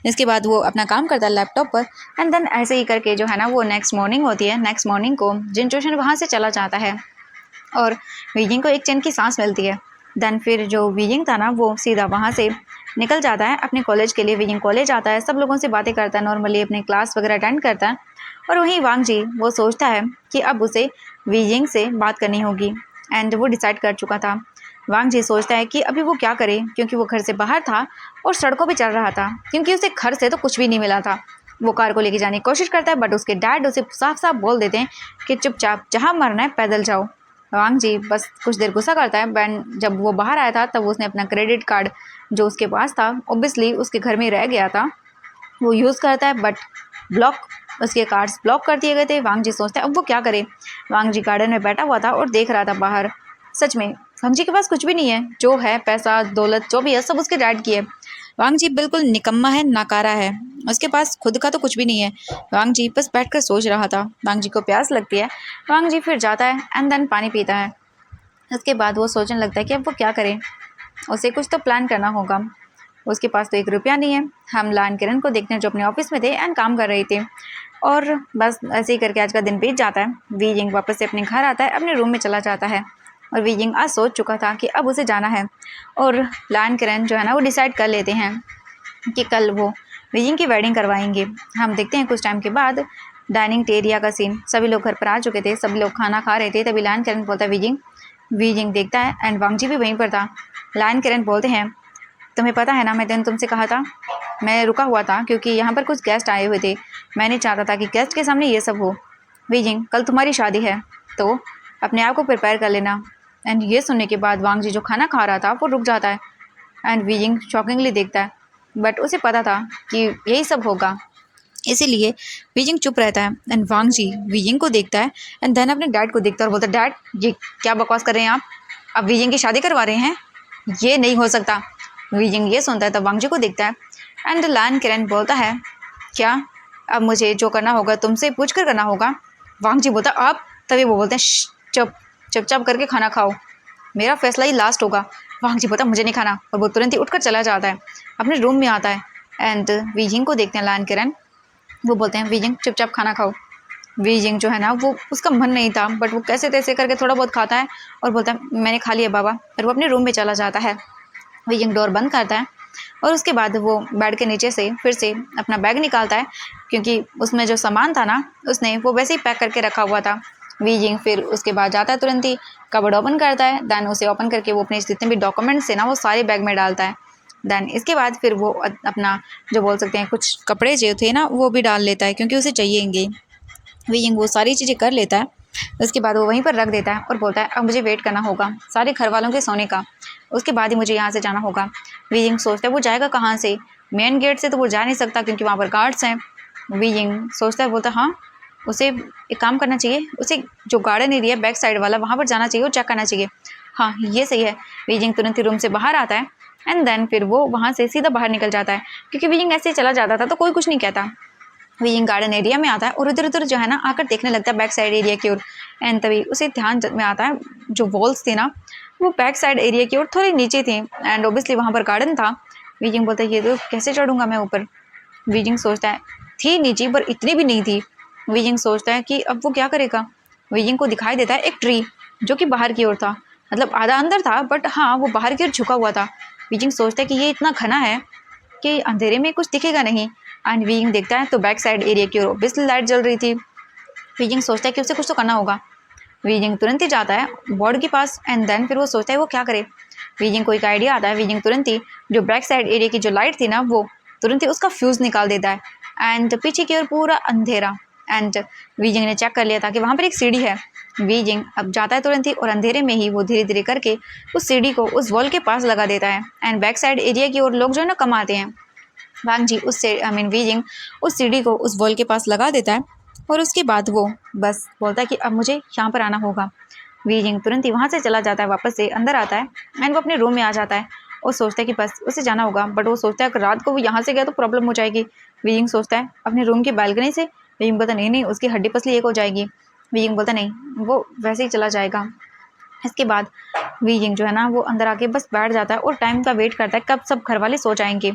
इसके बाद वो अपना काम करता है लैपटॉप पर। एंड देन ऐसे ही करके जो है ना, वो नेक्स्ट मॉर्निंग होती है। नेक्स्ट मॉर्निंग को जिनचोशन वहाँ से चला जाता है और विजिंग को एक चैन की सांस मिलती है। देन फिर जो विजिंग था ना, वो सीधा वहाँ से निकल जाता है अपने कॉलेज के लिए। विजिंग कॉलेज आता है, सब लोगों से बातें करता है, नॉर्मली अपने क्लास वगैरह अटेंड करता है। और वहीं वांग जी वो सोचता है कि अब उसे विजिंग से बात करनी होगी, एंड वो डिसाइड कर चुका था। वांग जी सोचता है कि अभी वो क्या करे, क्योंकि वो घर से बाहर था और सड़कों पे चल रहा था, क्योंकि उसे घर से तो कुछ भी नहीं मिला था। वो कार को लेके जाने की कोशिश करता है, बट उसके डैड उसे साफ साफ बोल देते हैं कि चुपचाप जहाँ मरना है पैदल जाओ। वांग जी बस कुछ देर गुस्सा करता है। बट जब वो बाहर आया था तब उसने अपना क्रेडिट कार्ड जो उसके पास था, ऑब्वियसली उसके घर में रह गया था, वो यूज़ करता है, बट ब्लॉक, उसके कार्ड्स ब्लॉक कर दिए गए थे। वांग जी सोचते हैं अब वो क्या करे। वांग जी गार्डन में बैठा हुआ था और देख रहा था बाहर। सच में वांग जी के पास कुछ भी नहीं है, जो है पैसा दौलत जो भी है सब उसके डैड की है। वांग जी बिल्कुल निकम्मा है, नाकारा है, उसके पास खुद का तो कुछ भी नहीं है। वांग जी बस बैठकर सोच रहा था। वांग जी को प्यास लगती है, वांग जी फिर जाता है एंड देन पानी पीता है। उसके बाद वो सोचने लगता है कि अब वो क्या करे, उसे कुछ तो प्लान करना होगा। उसके पास तो 1 रुपया नहीं है। हम लान किरण को देखते हैं जो अपने ऑफिस में थे एंड काम कर रहे थे, और बस ऐसे ही करके आज का दिन बीत जाता है। वीजिंग वापस से अपने घर आता है, अपने रूम में चला जाता है, और वीजिंग आज सोच चुका था कि अब उसे जाना है। और लान किरण जो है ना, वो डिसाइड कर लेते हैं कि कल वो वीजिंग की वेडिंग करवाएंगे। हम देखते हैं कुछ टाइम के बाद डाइनिंग एरिया का सीन। सभी लोग घर पर आ चुके थे, सभी लोग खाना खा रहे थे। तभी लान किरण बोलता है वीजिंग। वीजिंग देखता है एंड वांग जी भी वहीं पर था। लान किरण बोलते हैं तुम्हें पता है ना, मैं दिन तुमसे कहा था, मैं रुका हुआ था क्योंकि यहाँ पर कुछ गेस्ट आए हुए थे, मैं नहीं चाहता था कि गेस्ट के सामने ये सब हो। वीजिंग कल तुम्हारी शादी है तो अपने आप को प्रिपेयर कर लेना। एंड ये सुनने के बाद वांग जी जो खाना खा रहा था वो रुक जाता है एंड वीजिंग शॉकिंगली देखता है, बट उसे पता था कि यही सब होगा, इसीलिए वीजिंग चुप रहता है। एंड वांग जी वीजिंग को देखता है एंड देन अपने डैड को देखता है और बोलता है डैड ये क्या बकवास कर रहे हैं आप, अब वीजिंग की शादी करवा रहे हैं, ये नहीं हो सकता। वीजिंग ये सुनता है तब वांग जी को देखता है एंड लान किरण बोलता है क्या अब मुझे जो करना होगा तुमसे पूछ कर करना होगा। वांग जी बोलता आप, तभी वो बोलते हैं चुप, चुपचाप करके खाना खाओ, मेरा फैसला ही लास्ट होगा। वांग जी बोलता मुझे नहीं खाना, और वो तुरंत ही उठकर चला जाता है, अपने रूम में आता है। एंड वीजिंग को देखते हैं लान किरण, वो बोलते हैं वीजिंग चुपचाप खाना खाओ। वीजिंग जो है ना, वो उसका मन नहीं था, बट वो कैसे तैसे करके थोड़ा बहुत खाता है और बोलता है मैंने खा लिया बाबा, और वो अपने रूम में चला जाता है। वीजिंग डोर बंद करता है और उसके बाद वो बेड के नीचे से फिर से अपना बैग निकालता है, क्योंकि उसमें जो सामान था ना उसने वो वैसे ही पैक करके रखा हुआ था। वीजिंग फिर उसके बाद जाता है, तुरंत ही कबर्ड ओपन करता है। देन उसे ओपन करके वो अपने जितने भी डॉक्यूमेंट्स थे ना वो सारे बैग में डालता है। देन इसके बाद फिर वो अपना जो बोल सकते हैं कुछ कपड़े जो थे ना वो भी डाल लेता है, क्योंकि उसे चाहिएंगे। वीजिंग वो सारी चीज़ें कर लेता है, उसके बाद वो वहीं पर रख देता है और बोलता है अब मुझे वेट करना होगा सारे घर वालों के सोने का, उसके बाद ही मुझे यहाँ से जाना होगा। वीजिंग सोचता है वो जाएगा कहाँ से, मेन गेट से तो वो जा नहीं सकता क्योंकि वहाँ पर गार्ड्स हैं। वीजिंग सोचता है, बोलता है हाँ उसे एक काम करना चाहिए, उसे जो गार्डन एरिया बैक साइड वाला वहाँ पर जाना चाहिए और चेक करना चाहिए। हाँ ये सही है। वीजिंग तुरंत ही रूम से बाहर आता है एंड देन फिर वो वहाँ से सीधा बाहर निकल जाता है, क्योंकि वीजिंग ऐसे ही चला जाता था तो कोई कुछ नहीं कहता। वीजिंग गार्डन एरिया में आता है और उधर उधर जो है ना आकर देखने लगता है बैक साइड एरिया की ओर। एंड तभी उसे ध्यान में आता है जो वॉल्स थी ना वो बैक साइड एरिया की ओर थोड़ी नीचे थी, एंड ऑब्वियसली वहाँ पर गार्डन था। वीजिंग बोलता है ये तो कैसे चढ़ूंगा मैं ऊपर। वीजिंग सोचता है थी नीचे पर इतनी भी नहीं थी। वीजिंग सोचता है कि अब वो क्या करेगा। वीजिंग को दिखाई देता है एक ट्री जो कि बाहर की ओर था, मतलब आधा अंदर था बट हाँ वो बाहर की ओर झुका हुआ था। वीजिंग सोचता है कि ये इतना घना है कि अंधेरे में कुछ दिखेगा नहीं। एंड वीजिंग देखता है तो बैक साइड एरिया की ओर ऑब्वियसली लाइट जल रही थी। वीजिंग सोचता है कि उसे कुछ तो करना होगा। वीजिंग तुरंत ही जाता है बोर्ड के पास एंड देन फिर वो सोचता है वो क्या करे। वीजिंग को एक आइडिया आता है। वीजिंग तुरंत ही जो बैक साइड एरिया की जो लाइट थी ना वो तुरंत ही उसका फ्यूज़ निकाल देता है एंड पीछे की ओर पूरा अंधेरा। एंड वीजिंग ने चेक कर लिया था कि वहाँ पर एक सीढ़ी है। वीजिंग अब जाता है तुरंत ही और अंधेरे में ही वो धीरे धीरे करके उस सीढ़ी को उस वॉल के पास लगा देता है। एंड बैक साइड एरिया की ओर लोग जो है ना कम आते हैं। वांग जी वीजिंग उस सीढ़ी को उस वॉल के पास लगा देता है और उसके बाद वो बस बोलता है कि अब मुझे यहाँ पर आना होगा। वीजिंग तुरंत ही वहाँ से चला जाता है, वापस से अंदर आता है एंड वो अपने रूम में आ जाता है और सोचता है कि बस उसे जाना होगा। बट वो सोचता है कि रात को वो यहाँ से गया तो प्रॉब्लम हो जाएगी। वीजिंग सोचता है अपने रूम की बालकनी से। वीजिंग बोलता नहीं नहीं उसकी हड्डी पसली एक हो जाएगी। वीजिंग बोलता नहीं वो वैसे ही चला जाएगा। इसके बाद वीजिंग जो है ना वो अंदर आके बस बैठ जाता है और टाइम का वेट करता है कब सब घर वाले सो जाएंगे।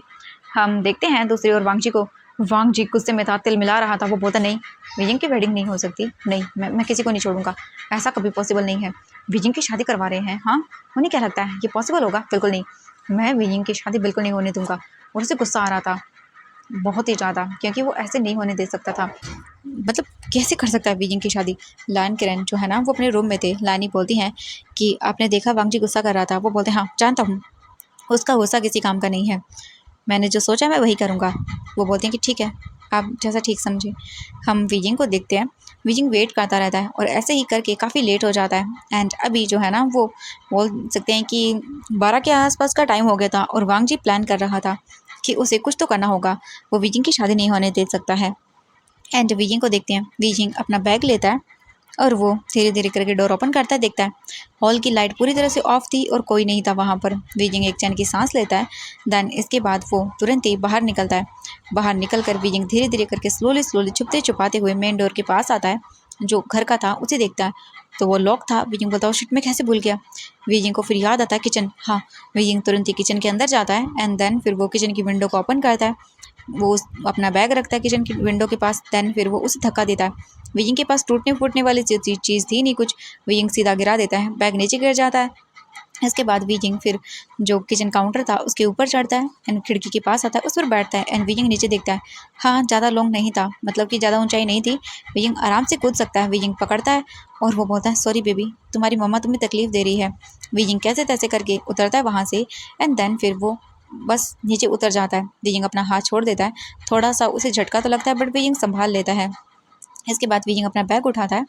हम देखते हैं दूसरी ओर वांग जी को। वांग जी गुस्से में था, तिल मिला रहा था। वो बोलता नहीं वीजिंग की वेडिंग नहीं हो सकती, नहीं मैं किसी को नहीं छोड़ूंगा, ऐसा कभी पॉसिबल नहीं है। वीजिंग की शादी करवा रहे हैं, हाँ उन्हें क्या लगता है ये पॉसिबल होगा, बिल्कुल नहीं, मैं वीजिंग की शादी बिल्कुल नहीं होने दूंगा। और उसे गुस्सा आ रहा था बहुत ही ज़्यादा, क्योंकि वो ऐसे नहीं होने दे सकता था। मतलब कैसे कर सकता है वीजिंग की शादी। लान किरण जो है ना वो अपने रूम में थे। लानी बोलती हैं कि आपने देखा वांग जी गुस्सा कर रहा था। वो बोलते हैं हाँ जानता हूँ, उसका गुस्सा किसी काम का नहीं है, मैंने जो सोचा मैं वही करूँगा। वो बोलते हैं कि ठीक है आप जैसा ठीक समझे। हम वीजिंग को देखते हैं। वीजिंग वेट करता रहता है और ऐसे ही करके काफ़ी लेट हो जाता है। एंड अभी जो है ना वो बोल सकते हैं कि 12 के आसपास का टाइम हो गया था और वांग जी प्लान कर रहा था कि उसे कुछ तो करना होगा, वो वीजिंग की शादी नहीं होने दे सकता है। एंड वीजिंग को देखते हैं। वीजिंग अपना बैग लेता है और वो धीरे धीरे करके डोर ओपन करता है। देखता है हॉल की लाइट पूरी तरह से ऑफ थी और कोई नहीं था वहाँ पर। वीजिंग एक चैन की सांस लेता है। देन इसके बाद वो तुरंत ही बाहर निकलता है। बाहर निकल कर वीजिंग धीरे धीरे करके स्लोली स्लोली छुपते छुपाते हुए मेन डोर के पास आता है जो घर का था, उसे देखता है तो वो लॉक था। वीजिंग बोलता है शिट मैं कैसे भूल गया। वीजिंग को फिर याद आता है किचन, हाँ वीजिंग तुरंत ही किचन के अंदर जाता है एंड देन फिर वो किचन की विंडो को ओपन करता है। वो अपना बैग रखता है किचन की विंडो के पास। देन फिर वो उसे धक्का देता है। वीजिंग के पास टूटने फूटने वाली चीज़ थी नहीं कुछ। वीजिंग सीधा गिरा देता है, बैग नीचे गिर जाता है। इसके बाद वीजिंग फिर जो किचन काउंटर था उसके ऊपर चढ़ता है एंड खिड़की के पास आता है, उस पर बैठता है एंड वीजिंग नीचे देखता है। हाँ ज़्यादा लॉन्ग नहीं था, मतलब कि ज़्यादा ऊंचाई नहीं थी, वीजिंग आराम से कूद सकता है। वीजिंग पकड़ता है और वो बोलता है सॉरी बेबी तुम्हारी मम्मा तुम्हें तकलीफ़ दे रही है। वीजिंग कैसे तैसे करके उतरता है वहाँ से एंड देन फिर वो बस नीचे उतर जाता है। वीजिंग अपना हाथ छोड़ देता है, थोड़ा सा उसे झटका तो लगता है बट वीजिंग संभाल लेता है। इसके बाद वीजिंग अपना बैग उठाता है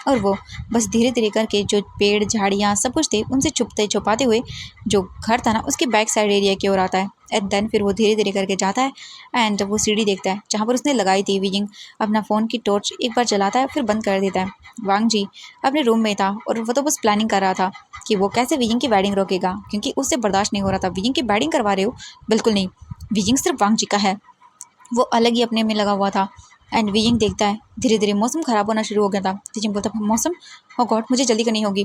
और वो बस धीरे धीरे करके जो पेड़ झाड़ियाँ सब कुछ थे उनसे छुपते छुपाते हुए जो घर था ना उसके बैक साइड एरिया की ओर आता है। एंड देन फिर वो धीरे धीरे करके जाता है एंड वो सीढ़ी देखता है जहाँ पर उसने लगाई थी। वीजिंग अपना फ़ोन की टॉर्च एक बार जलाता है फिर बंद कर देता है। वांग जी अपने रूम में था और वो तो बस प्लानिंग कर रहा था कि वो कैसे वीजिंग की वेडिंग रोकेगा, क्योंकि उससे बर्दाश्त नहीं हो रहा था। वीजिंग की वेडिंग करवा रहे हो, बिल्कुल नहीं, वीजिंग सिर्फ वांग जी का है। वो अलग ही अपने में लगा हुआ था। एंड वीजिंग देखता है धीरे धीरे मौसम ख़राब होना शुरू हो गया था। वीजिंग बोलता है मौसम, ओ गॉड मुझे जल्दी करनी होगी।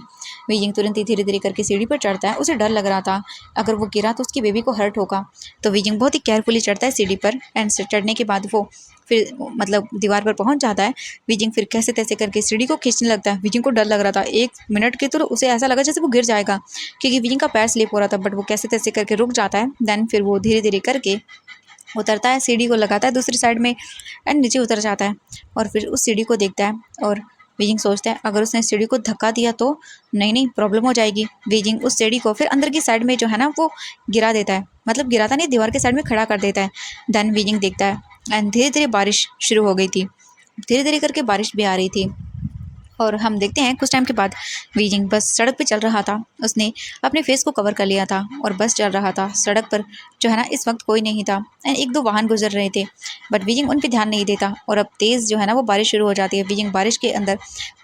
वीजिंग तुरंत ही धीरे धीरे करके सीढ़ी पर चढ़ता है। उसे डर लग रहा था अगर वो गिरा तो उसकी बेबी को हर्ट होगा। तो वीजिंग बहुत ही केयरफुली चढ़ता है सीढ़ी पर एंड चढ़ने के बाद वो फिर मतलब दीवार पर पहुंच जाता है। वीजिंग फिर कैसे तैसे करके सीढ़ी को खींचने लगता है। वीजिंग को डर लग रहा था 1 मिनट के तो उसे ऐसा लगा जैसे वो गिर जाएगा, क्योंकि वीजिंग का पैर स्लिप हो रहा था, बट वो कैसे तैसे करके रुक जाता है। देन फिर वो धीरे धीरे करके उतरता है, सीढ़ी को लगाता है दूसरी साइड में एंड नीचे उतर जाता है और फिर उस सीढ़ी को देखता है। और वीजिंग सोचता है अगर उसने सीढ़ी को धक्का दिया तो नहीं प्रॉब्लम हो जाएगी। वीजिंग उस सीढ़ी को फिर अंदर की साइड में जो है ना वो गिरा देता है, मतलब गिराता नहीं, दीवार के साइड में खड़ा कर देता है। देन वीजिंग देखता है एंड धीरे धीरे बारिश शुरू हो गई थी, धीरे धीरे करके बारिश भी आ रही थी। और हम देखते हैं कुछ टाइम के बाद वीजिंग बस सड़क पे चल रहा था। उसने अपने फेस को कवर कर लिया था और बस चल रहा था। सड़क पर जो है ना इस वक्त कोई नहीं था एंड 1-2 वाहन गुजर रहे थे, बट वीजिंग उन पे ध्यान नहीं देता। और अब तेज़ जो है ना वो बारिश शुरू हो जाती है। वीजिंग बारिश के अंदर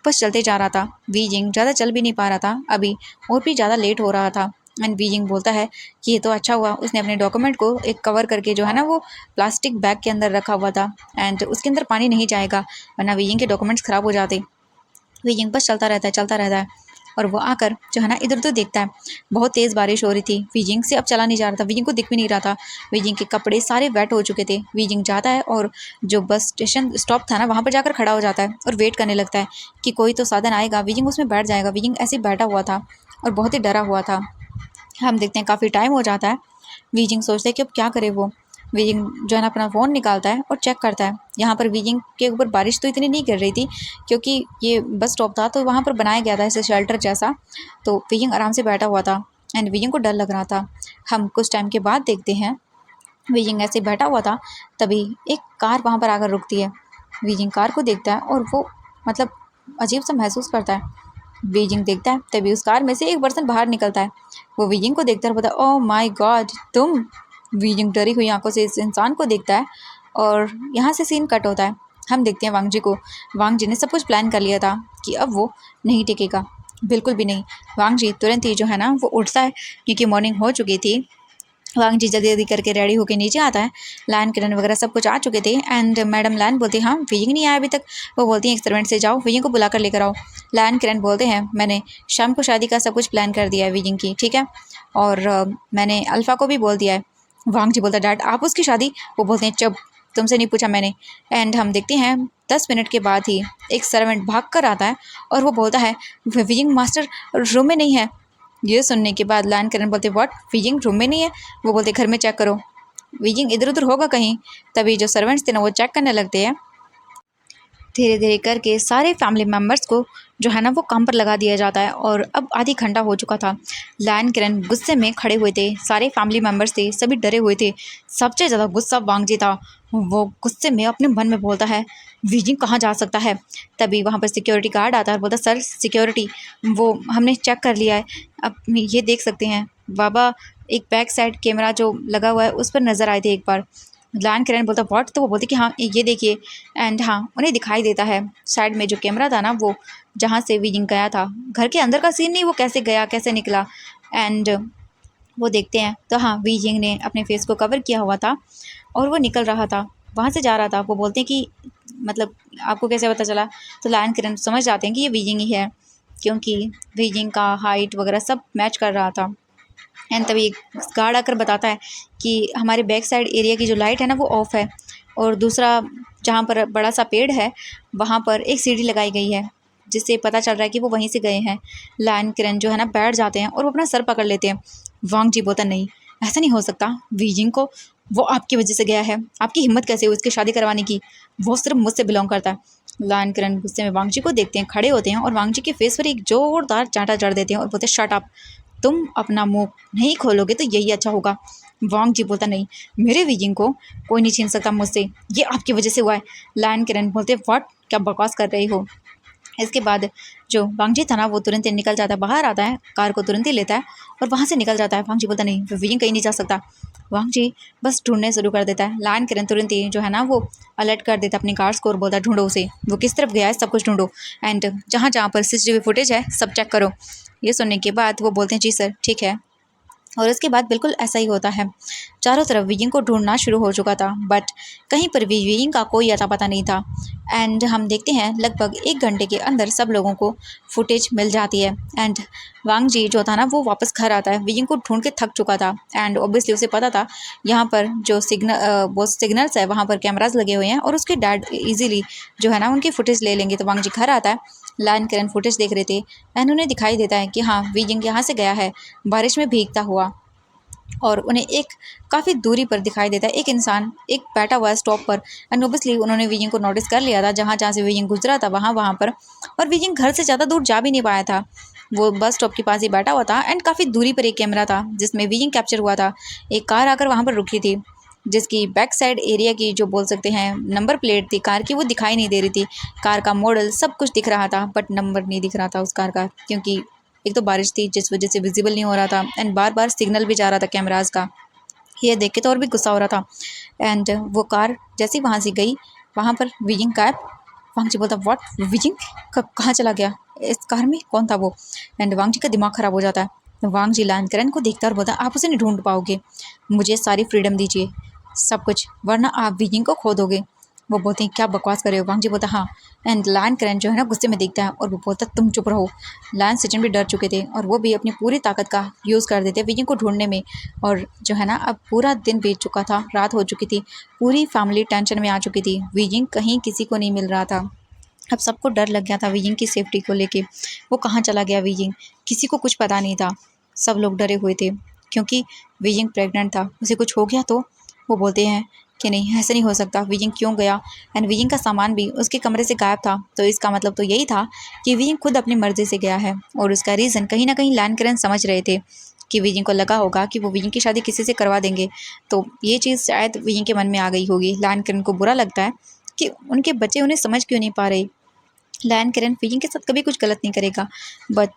बस चलते जा रहा था। वीजिंग ज़्यादा चल भी नहीं पा रहा था अभी, और भी ज़्यादा लेट हो रहा था। एंड वीजिंग बोलता है कि ये तो अच्छा हुआ उसने अपने डॉक्यूमेंट को एक कवर करके जो है ना वो प्लास्टिक बैग के अंदर रखा हुआ था, एंड उसके अंदर पानी नहीं जाएगा वरना वीजिंग के डॉक्यूमेंट्स ख़राब हो जाते। वीजिंग बस चलता रहता है और वो आकर जो है ना इधर उधर देखता है। बहुत तेज़ बारिश हो रही थी, वीजिंग से अब चला नहीं जा रहा था, वीजिंग को दिख भी नहीं रहा था, वीजिंग के कपड़े सारे वेट हो चुके थे। वीजिंग जाता है और जो बस स्टेशन स्टॉप था ना वहाँ पर जाकर खड़ा हो जाता है और वेट करने लगता है कि कोई तो साधन आएगा, वीजिंग उसमें बैठ जाएगा। वीजिंग ऐसे ही बैठा हुआ था और बहुत ही डरा हुआ था। हम देखते हैं काफ़ी टाइम हो जाता है, वीजिंग सोचता है कि अब क्या करे वो। वीजिंग जो है ना अपना फ़ोन निकालता है और चेक करता है। यहाँ पर वीजिंग के ऊपर बारिश तो इतनी नहीं गिर रही थी क्योंकि ये बस स्टॉप था तो वहाँ पर बनाया गया था ऐसे शेल्टर जैसा, तो वीजिंग आराम से बैठा हुआ था एंड वीजिंग को डर लग रहा था। हम कुछ टाइम के बाद देखते हैं वीजिंग ऐसे बैठा हुआ था, तभी एक कार वहाँ पर आकर रुकती है। वीजिंग कार को देखता है और वो मतलब अजीब सा महसूस करता है। वीजिंग देखता है तभी उस कार में से एक पर्सन बाहर निकलता है। वो वीजिंग को देखता है और बोलता है ओह माय गॉड तुम। वीजिंग डरी हुई आंखों से इस इंसान को देखता है और यहाँ से सीन कट होता है। हम देखते हैं वांग जी को। वांग जी ने सब कुछ प्लान कर लिया था कि अब वो नहीं टिकेगा, बिल्कुल भी नहीं। वांग जी तुरंत ही जो है ना वो उठता है क्योंकि मॉर्निंग हो चुकी थी। वांग जी जल्दी जल्दी करके रेडी होके नीचे आता है। लैन किरण वगैरह सब कुछ आ चुके थे एंड मैडम लैन बोलती है हाँ वीजिंग नहीं आया अभी तक। वो बोलती हैं एक सर्वेंट से जाओ वीजिंग को बुला कर लेकर आओ। लैन किरण बोलते हैं मैंने शाम को शादी का सब कुछ प्लान कर दिया है वीजिंग की, ठीक है, और मैंने अल्फ़ा को भी बोल दिया है। वांग जी बोलता है डैड आप उसकी शादी। वो बोलते हैं चुप, तुमसे नहीं पूछा मैंने। एंड हम देखते हैं 10 मिनट के बाद ही एक सर्वेंट भाग कर आता है और वो बोलता है वीजिंग मास्टर रूम में नहीं है। ये सुनने के बाद लैन किरण बोलते व्हाट, वीजिंग रूम में नहीं है। वो बोलते घर में चेक करो, वीजिंग इधर उधर होगा कहीं। तभी जो सर्वेंट्स थे ना वो चेक करने लगते हैं। धीरे धीरे करके सारे फैमिली मेम्बर्स को जो है ना वो काम पर लगा दिया जाता है और अब आधी घंटा हो चुका था। लैन किरण गुस्से में खड़े हुए थे, सारे फैमिली मेम्बर्स थे सभी डरे हुए थे। सबसे ज़्यादा गुस्सा वांग जी था। वो गुस्से में अपने मन में बोलता है वीजिंग कहाँ जा सकता है। तभी वहाँ पर सिक्योरिटी गार्ड आता है और बोलता सर सिक्योरिटी वो हमने चेक कर लिया है, अब ये देख सकते हैं बाबा। एक बैक साइड कैमरा जो लगा हुआ है उस पर नज़र आए थे एक बार। लैन किरण बोलता व्हाट, तो वो बोलती कि हाँ ये देखिए। एंड हाँ उन्हें दिखाई देता है साइड में जो कैमरा था ना वो जहाँ से वीजिंग गया था। घर के अंदर का सीन नहीं, वो कैसे गया कैसे निकला। एंड वो देखते हैं तो हाँ वीजिंग ने अपने फेस को कवर किया हुआ था और वो निकल रहा था, वहाँ से जा रहा था। वो बोलते हैं कि मतलब आपको कैसे पता चला। तो लैन किरण समझ जाते हैं कि ये वीजिंग ही है क्योंकि वीजिंग का हाइट वगैरह सब मैच कर रहा था। एंड तभी एक गार्ड आकर बताता है कि हमारे बैक साइड एरिया की जो लाइट है ना वो ऑफ़ है और दूसरा जहाँ पर बड़ा सा पेड़ है वहाँ पर एक सीढ़ी लगाई गई है जिससे पता चल रहा है कि वो वहीं से गए हैं। लैन किरण जो है ना बैठ जाते हैं और वो अपना सर पकड़ लेते हैं। वांग जी बोलता नहीं ऐसा नहीं हो सकता, वीजिंग को वो आपकी वजह से गया है, आपकी हिम्मत कैसे हुई उसकी शादी करवाने की, वो सिर्फ मुझसे बिलोंग करता है। लैन किरण गुस्से में वांग जी को देखते हैं, खड़े होते हैं और वांग जी के फेस पर एक जोरदार चांटा जड़ देते हैं और बोलते शट अप, तुम अपना मुंह नहीं खोलोगे तो यही अच्छा होगा। वांग जी बोलता नहीं मेरे वीजिंग को कोई नहीं छीन सकता मुझसे, ये आपकी वजह से हुआ है। लैन किरण बोलते व्हाट, क्या बकवास कर रही हो। इसके बाद जो वांग जी था ना वो तुरंत ही निकल जाता है, बाहर आता है, कार को तुरंत ही लेता है और वहाँ से निकल जाता है। वांग जी बोलता नहीं वीजिंग कहीं नहीं जा सकता। वांग जी बस ढूंढने शुरू कर देता है। लैन किरण तुरंत ही जो है ना वो अलर्ट कर देता है अपनी कार्स को और बोलता है ढूंढो उसे, वो किस तरफ गया है सब कुछ ढूंढो एंड जहाँ जहाँ पर CCTV फुटेज है सब चेक करो। ये सुनने के बाद वो बोलते हैं जी सर ठीक है। और उसके बाद बिल्कुल ऐसा ही होता है। चारों तरफ वीजिंग को ढूंढना शुरू हो चुका था बट कहीं पर भी वीजिंग का कोई अता पता नहीं था। एंड हम देखते हैं लगभग 1 घंटे के अंदर सब लोगों को फुटेज मिल जाती है एंड वांग जी जो था ना वो वापस घर आता है। वीजिंग को ढूंढ के थक चुका था एंड ऑब्वियसली उसे पता था यहाँ पर जो वो सिग्नल्स है वहाँ पर कैमराज लगे हुए हैं और उसके डैड इजीली जो है ना उनकी फुटेज ले लेंगे। तो वांग जी घर आता है, लैन किरण फुटेज देख रहे थे एंड उन्हें दिखाई देता है कि हाँ वीजिंग यहाँ से गया है बारिश में भीगता हुआ और उन्हें एक काफ़ी दूरी पर दिखाई देता है एक इंसान एक बैठा हुआ है स्टॉप पर। एंड ओबियसली उन्होंने वीजिंग को नोटिस कर लिया था जहाँ जहाँ से वीजिंग गुजरा था वहाँ वहाँ पर, और वीजिंग घर से ज़्यादा दूर जा भी नहीं पाया था, वो बस स्टॉप के पास ही बैठा हुआ था एंड काफ़ी दूरी पर एक कैमरा था जिसमें वीजिंग कैप्चर हुआ था। एक कार आकर वहाँ पर रुकी थी जिसकी बैक साइड एरिया की जो बोल सकते हैं नंबर प्लेट थी कार की वो दिखाई नहीं दे रही थी। कार का मॉडल सब कुछ दिख रहा था बट नंबर नहीं दिख रहा था उस कार का क्योंकि एक तो बारिश थी जिस वजह से विजिबल नहीं हो रहा था एंड बार बार सिग्नल भी जा रहा था कैमराज का। ये देख के तो और भी गुस्सा हो रहा था। एंड वो कार जैसे ही वहाँ से गई वहाँ पर वीजिंग गायब। वांग जी बोलता व्हाट, वीजिंग कहाँ चला गया, इस कार में कौन था वो। एंड वांग जी का दिमाग ख़राब हो जाता है। वांग जी लान करण को देखता और बोलता, आप उसे नहीं ढूंढ पाओगे, मुझे सारी फ्रीडम दीजिए, सब कुछ, वरना आप विजिंग को खो दोगे। वो बोलते हैं, क्या बकवास कर रहे हो? वांग जी बोलता, हाँ। एंड लान करण जो है ना गुस्से में देखता है और वो बोलता, तुम चुप रहो। लान सचिन भी डर चुके थे और वो भी अपनी पूरी ताकत का यूज़ कर देते विजिंग को ढूंढने में। और जो है ना अब पूरा दिन बीत चुका था, रात हो चुकी थी, पूरी फैमिली टेंशन में आ चुकी थी। विजिंग कहीं किसी को नहीं मिल रहा था। अब सबको डर लग गया था विजिंग की सेफ्टी को लेके। वो कहाँ चला गया विजिंग, किसी को कुछ पता नहीं था। सब लोग डरे हुए थे क्योंकि विजिंग प्रेग्नेंट था, उसे कुछ हो गया तो। वो बोलते हैं कि नहीं, ऐसा नहीं हो सकता, विजिंग क्यों गया? एंड विजिंग का सामान भी उसके कमरे से गायब था, तो इसका मतलब तो यही था कि विजिंग खुद अपनी मर्जी से गया है। और उसका रीज़न कहीं ना कहीं लैन करेन समझ रहे थे कि विजिंग को लगा होगा कि वो विजिंग की शादी किसी से करवा देंगे। तो ये चीज़ शायद विजिंग के मन में आ गई होगी। लैन करेन को बुरा लगता है कि उनके बच्चे उन्हें समझ क्यों नहीं पा रहे। लैन करेन विजिंग के साथ कभी कुछ गलत नहीं करेगा, बट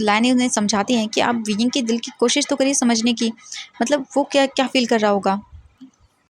लैन उन्हें समझाती हैं कि आप विजिंग के दिल की कोशिश तो करिए समझने की, मतलब वो क्या क्या फील कर रहा होगा।